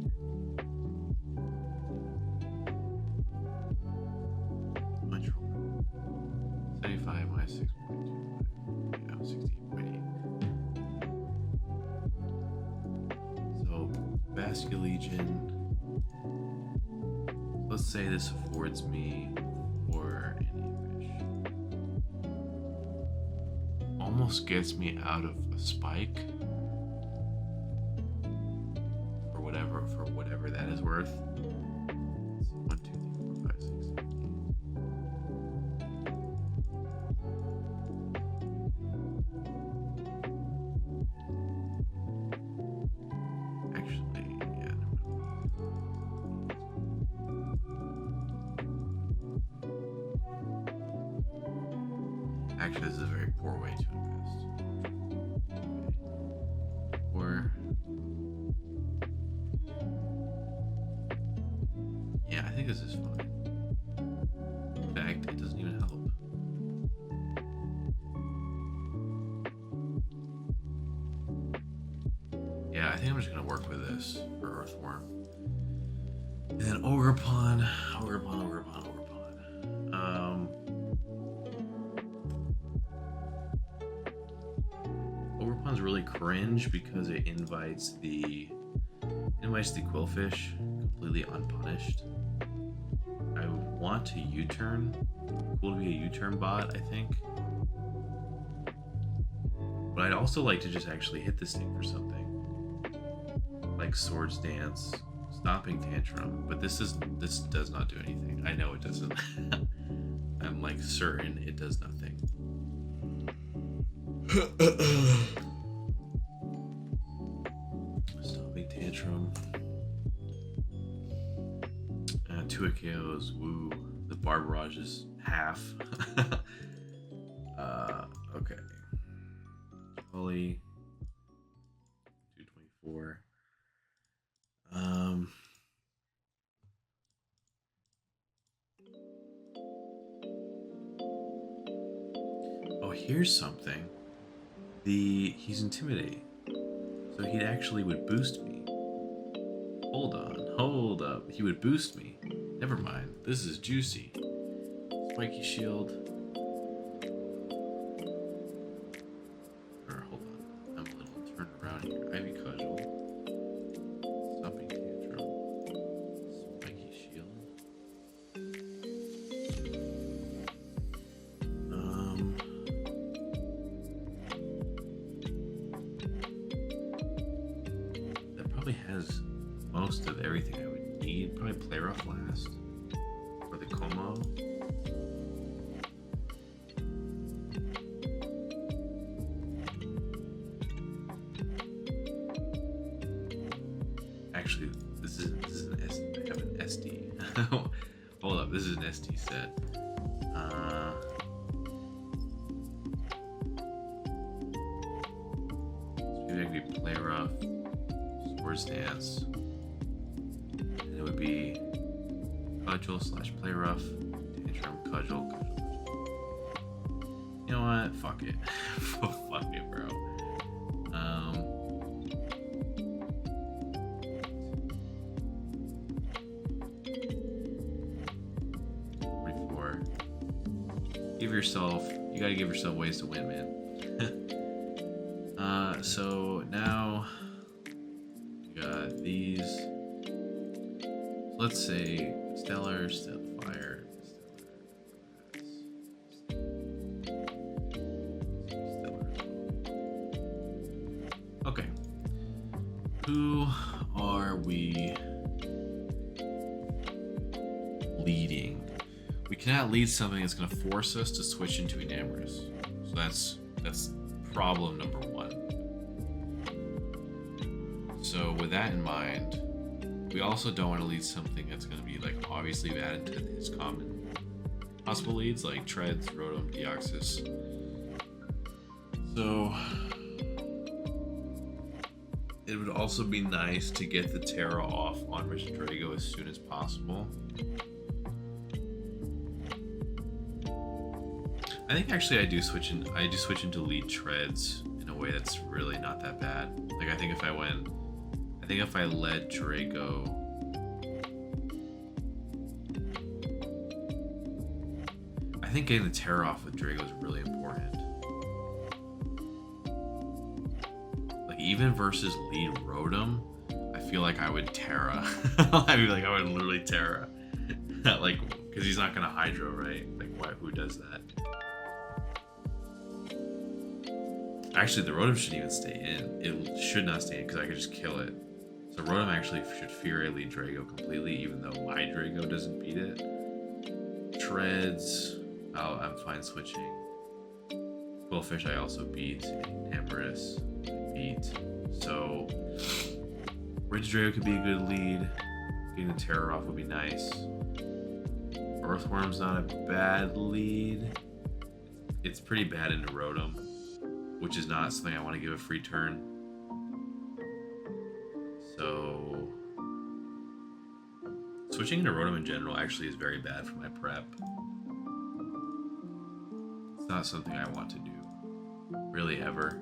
Much 75 minus 6.2. Yeah, 68.8. So Basket Legion. Let's say this affords me for an fish. Almost gets me out of a spike for whatever that is worth. 1, 2, 3, 4, 5, 6, 7, 8. Actually, yeah. Actually, this is a very poor way to invest. Or, yeah, I think this is fine. In fact, it doesn't even help. Yeah, I think I'm just gonna work with this for Earthworm. And then Ogrepon. Ogrepon's really cringe because it invites the Quillfish completely unpunished. I want to U-turn. Cool to be a U-turn bot, I think. But I'd also like to just actually hit this thing for something. Like Swords Dance, Stomping Tantrum. But this does not do anything. I know it doesn't. I'm like certain it does nothing. Stomping Tantrum. 2 KOs. Woo. The Barbarage is half. Okay. Holy. 224. Oh, here's something. He's intimidating. So he actually would boost me. Hold up. He would boost me. Never mind. This is juicy. Spiky Shield. Or hold on. I'm a little turned around here. Ivy Cudgel. Stomping Tantrum. Spiky Shield. That probably has most of everything I would need. Probably Play Rough last. For the Como. Actually, this is an I have an SD. Hold up, this is an SD set. So maybe I could be Play Rough, Swords Dance, and it would be Cudgel / Play Rough, Tantrum, Cudgel. You know what? Fuck it. Fuck it, bro. You gotta give yourself ways to win, man. So now we got these. Let's say Stellar, Fire, Stellar. Okay. Who are we leading? We cannot lead something that's going to force us to switch into Enamorous. So that's problem number 1. So with that in mind, we also don't want to lead something that's going to be like obviously added to his common possible leads like Treads, Rotom, Deoxys. So it would also be nice to get the Terra off on Rich Drago as soon as possible. I think actually I do switch into lead Treads in a way that's really not that bad. Like I think if I led Drago, I think getting the Terra off with Drago is really important. Like even versus lead Rotom, I feel like I would Terra. I mean, like I would literally Terra, like because he's not gonna Hydro, right? Like why? Who does that? Actually, the Rotom shouldn't even stay in. It should not stay in because I could just kill it. So Rotom actually should Fury lead Drago completely, even though my Drago doesn't beat it. Treads, I'm fine switching. Quillfish I also beat. Amorous beat. So Ridge Drago could be a good lead. Getting the Terror off would be nice. Earthworm's not a bad lead. It's pretty bad into Rotom, which is not something I want to give a free turn. So switching into Rotom in general actually is very bad for my prep. It's not something I want to do, really, ever.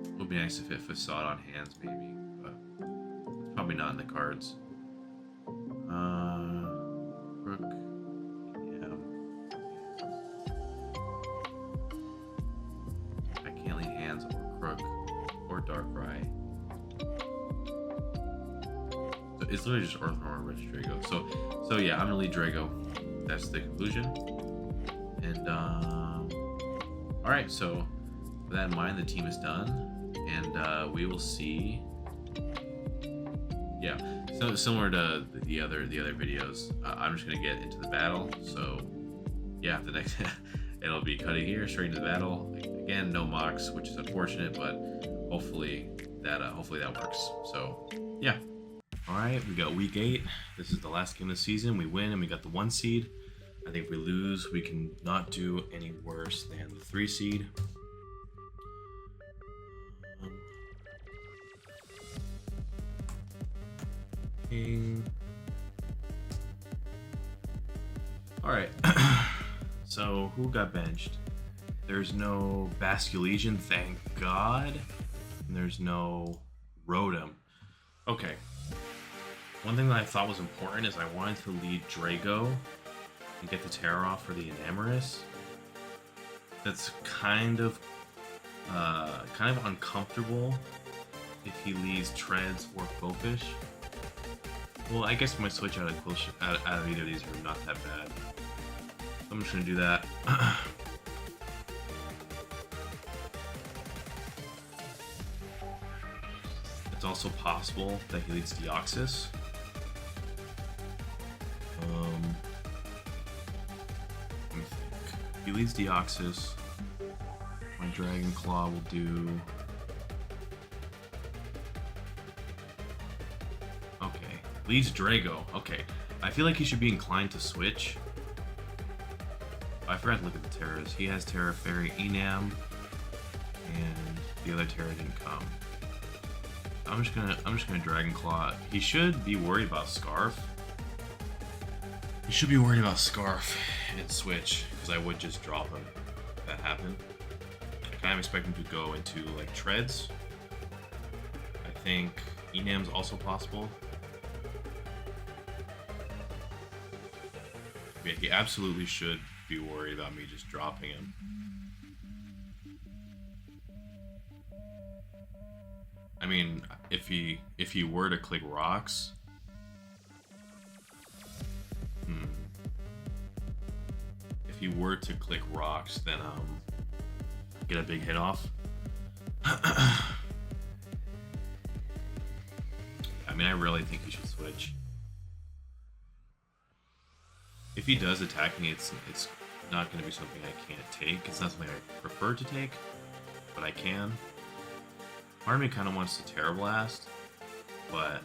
It would be nice if it Facade on hands, maybe, but it's probably not in the cards. Rook. Darkrai. So it's literally just Earthworm or Rich Drago. So yeah, I'm gonna lead Drago. That's the conclusion. And all right, so with that in mind, the team is done, and we will see. Yeah, so similar to the other videos, I'm just gonna get into the battle. So yeah, the next it'll be cutting here straight into the battle. Again, no mocks, which is unfortunate, but hopefully that works. So yeah. All right, we got week 8. This is the last game of the season. We win and we got the 1 seed. I think if we lose, we can not do any worse than the 3 seed. All right. So who got benched? There's no Basculesian, thank God. And there's no Rotom. Okay. One thing that I thought was important is I wanted to lead Drago and get the Terror off for the Enamorous. That's kind of uncomfortable if he leads Treads or Quillfish. Well, I guess my switch out of either of these are not that bad. So I'm just gonna do that. It's also possible that he leads Deoxys. Let me think. If he leads Deoxys, my Dragon Claw will do. Okay, leads Drago. Okay, I feel like he should be inclined to switch. I forgot to look at the Terras. He has Terra Fairy, Enam, and the other Terra didn't come. I'm just gonna Dragon Claw. He should be worried about Scarf. He should be worried about Scarf and switch, because I would just drop him if that happened. I kind of expect him to go into like Treads. I think Enam's also possible. Yeah, he absolutely should be worried about me just dropping him. I mean, if he were to click rocks, if he were to click rocks, then get a big hit off. I mean, I really think he should switch. If he does attack me, it's not going to be something I can't take. It's not something I prefer to take, but I can. Part of me kind of wants to Terra Blast, but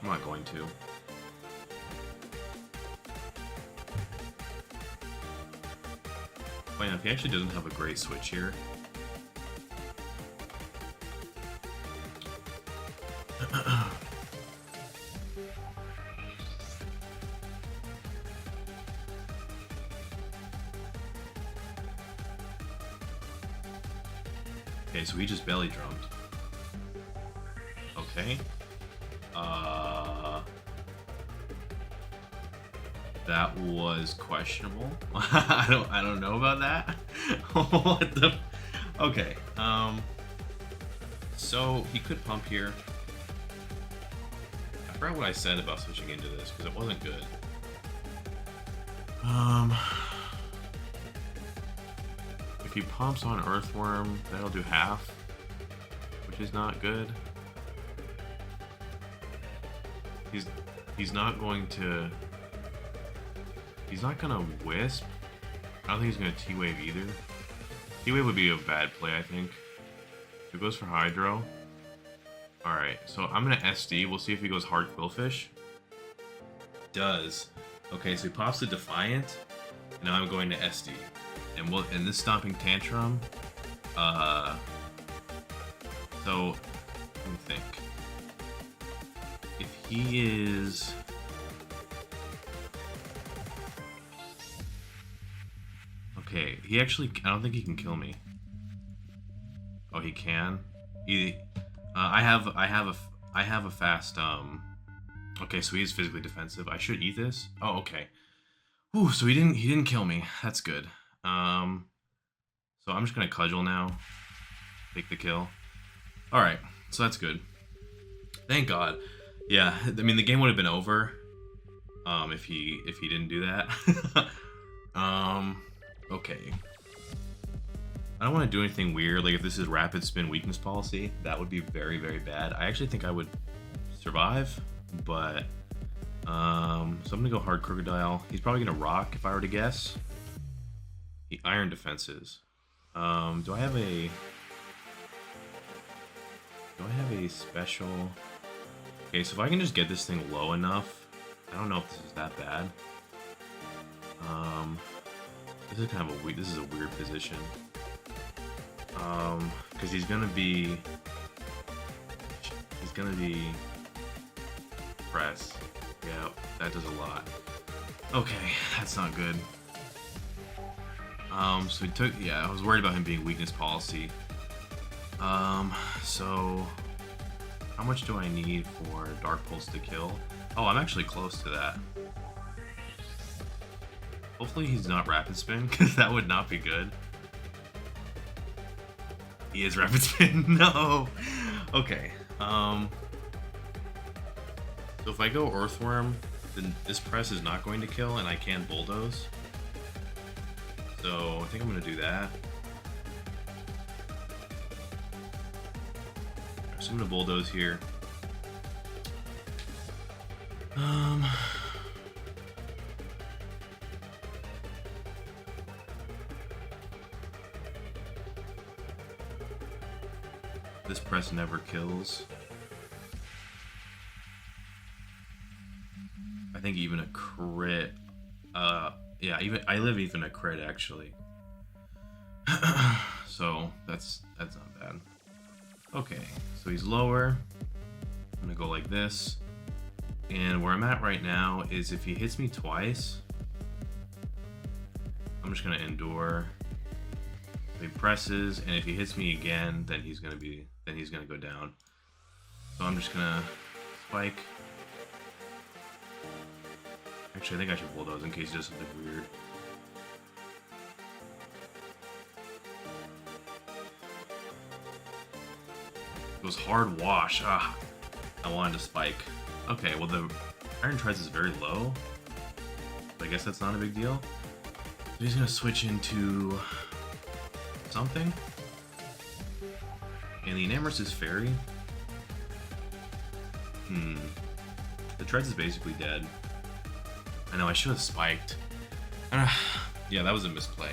I'm not going to. But yeah, if he actually doesn't have a great switch here. Okay, so he just belly drummed. Okay. That was questionable. I don't know about that. What the? Okay. So he could pump here. I forgot what I said about switching into this because it wasn't good. If he pumps on Earthworm, that'll do half, which is not good. He's not going to. He's not gonna Wisp. I don't think he's gonna T-Wave either. T-Wave would be a bad play, I think. So he goes for Hydro. Alright, so I'm gonna SD. We'll see if he goes hard Quillfish. Does. Okay, so he pops the Defiant. And now I'm going to SD. And we'll in this Stomping Tantrum. So let me think. If he is. Okay, he actually, I don't think he can kill me. Oh, he can? I have a fast, okay, so he's physically defensive. I should eat this. Oh, okay. Ooh, so he didn't kill me. That's good. So I'm just gonna Cudgel now. Take the kill. Alright, so that's good. Thank God. Yeah, I mean, the game would have been over, if he didn't do that. Okay. I don't want to do anything weird. Like if this is rapid spin weakness policy, that would be very, very bad. I actually think I would survive, but so I'm gonna go hard crocodile. He's probably gonna rock if I were to guess. The iron defenses. Do I have a special? Okay, so if I can just get this thing low enough, I don't know if this is that bad. This is kind of this is a weird position. Because he's gonna be press. Yeah, that does a lot. Okay, that's not good. So he took, yeah, I was worried about him being weakness policy. So how much do I need for Dark Pulse to kill? Oh, I'm actually close to that. Hopefully he's not rapid spin, because that would not be good. He is rapid spin. No. Okay. So if I go Earthworm, then this press is not going to kill, and I can bulldoze. So I think I'm gonna do that. So I'm gonna bulldoze here. This press never kills. I think even a crit. Yeah, I live even a crit actually. So that's not bad. Okay, so he's lower. I'm gonna go like this. And where I'm at right now is if he hits me twice, I'm just gonna endure. So he presses, and if he hits me again, then he's gonna go down. So I'm just gonna spike. Actually, I think I should bulldoze in case he does something weird. It was hard wash. Ah, I wanted to spike. Okay, well the Iron Treads is very low. So I guess that's not a big deal. So he's gonna switch into something. And the Enamorous is Fairy. The Treads is basically dead. I know, I should have spiked. Yeah, that was a misplay.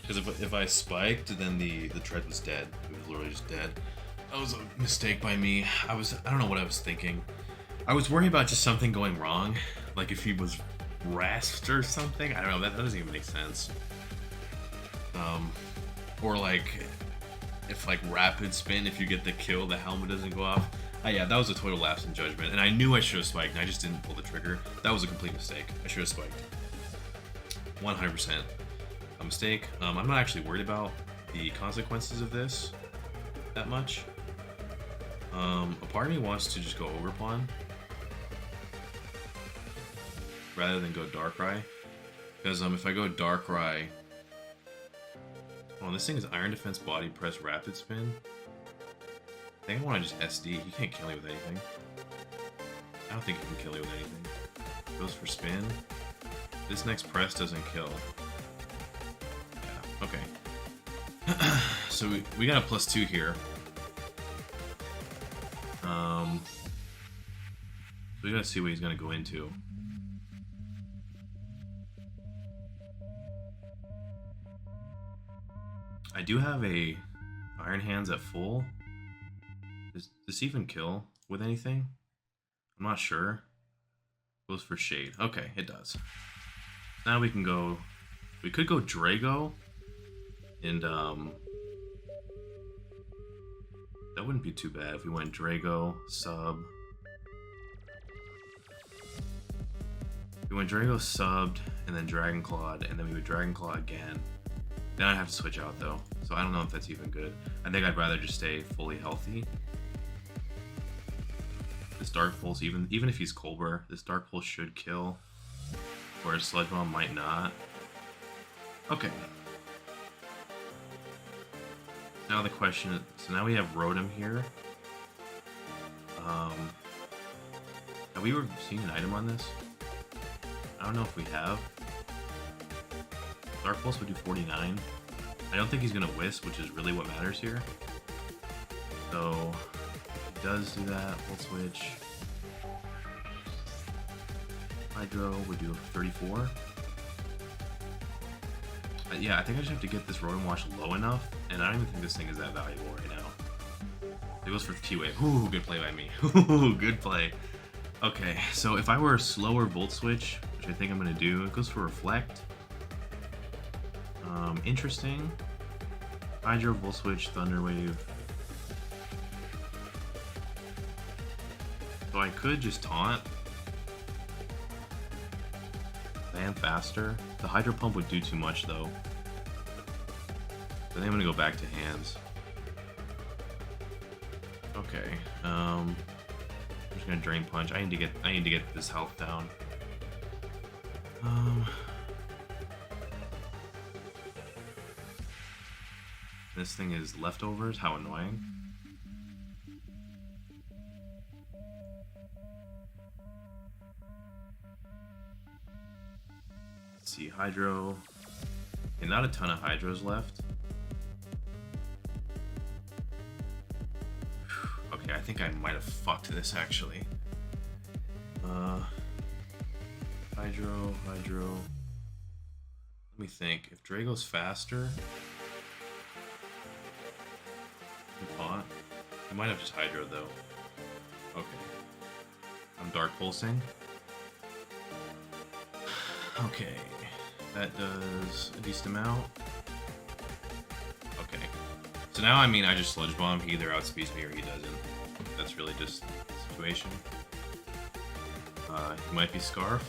Because if I spiked, then the Tread was dead. It was literally just dead. That was a mistake by me. I don't know what I was thinking. I was worried about just something going wrong. Like if he was rasped or something. I don't know, that doesn't even make sense. Or like, if like rapid spin, if you get the kill, the helmet doesn't go off. Yeah, that was a total lapse in judgment, and I knew I should have spiked, and I just didn't pull the trigger. That was a complete mistake. I should have spiked. 100% a mistake. I'm not actually worried about the consequences of this that much. A part of me wants to just go Ogre Pawn rather than go Darkrai, because if I go Darkrai, this thing is Iron Defense, Body Press, Rapid Spin. I think I want to just SD. He can't kill me with anything. I don't think he can kill me with anything. Goes for spin. This next press doesn't kill. Yeah, okay. So we got a +2 here. We gotta see what he's gonna go into. I do have a Iron Hands at full. Does this even kill with anything? I'm not sure. Goes for shade. Okay, it does. Now we can go. We could go Drago, and that wouldn't be too bad if we went Drago sub. We went Drago subbed, and then Dragon Clawed, and then we would Dragon Claw again. Then I'd have to switch out though, so I don't know if that's even good. I think I'd rather just stay fully healthy. This Dark Pulse, even if he's Colbur, this Dark Pulse should kill, whereas Sludge Bomb might not. Okay. Now the question is, so now we have Rotom here. Have we ever seen an item on this? I don't know if we have. Dark Pulse would do 49. I don't think he's gonna Wisp, which is really what matters here. So if he does do that, Volt Switch. Hydro would do 34. Yeah, I think I just have to get this Roaring Wash low enough, and I don't even think this thing is that valuable right now. It goes for T-Wave. Ooh, good play by me. Ooh, good play. Okay, so if I were a slower Volt Switch, which I think I'm gonna do, it goes for Reflect. Interesting. Hydro, Volt Switch, Thunder Wave. So I could just taunt. I am faster. The Hydro Pump would do too much though. I think I'm gonna go back to hands. Okay. I'm just gonna Drain Punch. I need to get this health down. This thing is leftovers. How annoying. Let's see, Hydro. Okay, not a ton of Hydros left. Okay, I think I might have fucked this actually. Hydro. Let me think. If Drago's faster, taunt. I might have just Hydro though. Okay. I'm Dark Pulsing. Okay. That does a decent amount. Okay. So now, I mean, I just Sludge Bomb. He either outspeeds me or he doesn't. That's really just the situation. He might be Scarf.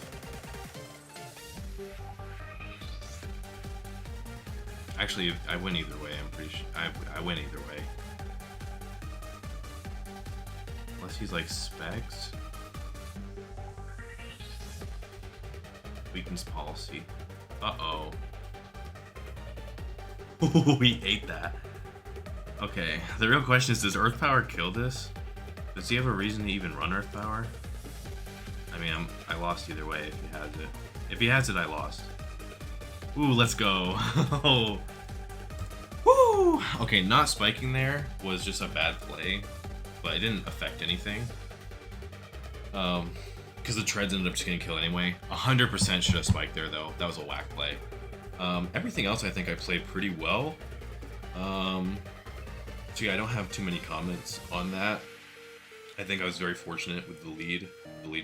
Actually, I win either way. I'm pretty sure I win either way. Unless he's like Specs. Weakness Policy. Uh-oh. He ate that. Okay, the real question is, does Earth Power kill this? Does he have a reason to even run Earth Power? I mean, I lost either way if he has it. If he has it, I lost. Ooh, let's go. Woo! Okay, not spiking there was just a bad play, but it didn't affect anything. Because the treads ended up just getting killed anyway. 100% should have spiked there though. That was a whack play. Everything else I think I played pretty well. So yeah, I don't have too many comments on that. I think I was very fortunate with the lead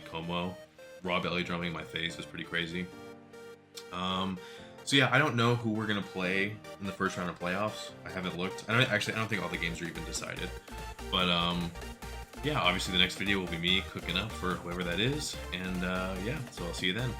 combo. Raw belly drumming in my face was pretty crazy. So yeah, I don't know who we're gonna play in the first round of playoffs. I haven't looked. I don't think all the games are even decided. But yeah, obviously the next video will be me cooking up for whoever that is. And yeah, so I'll see you then.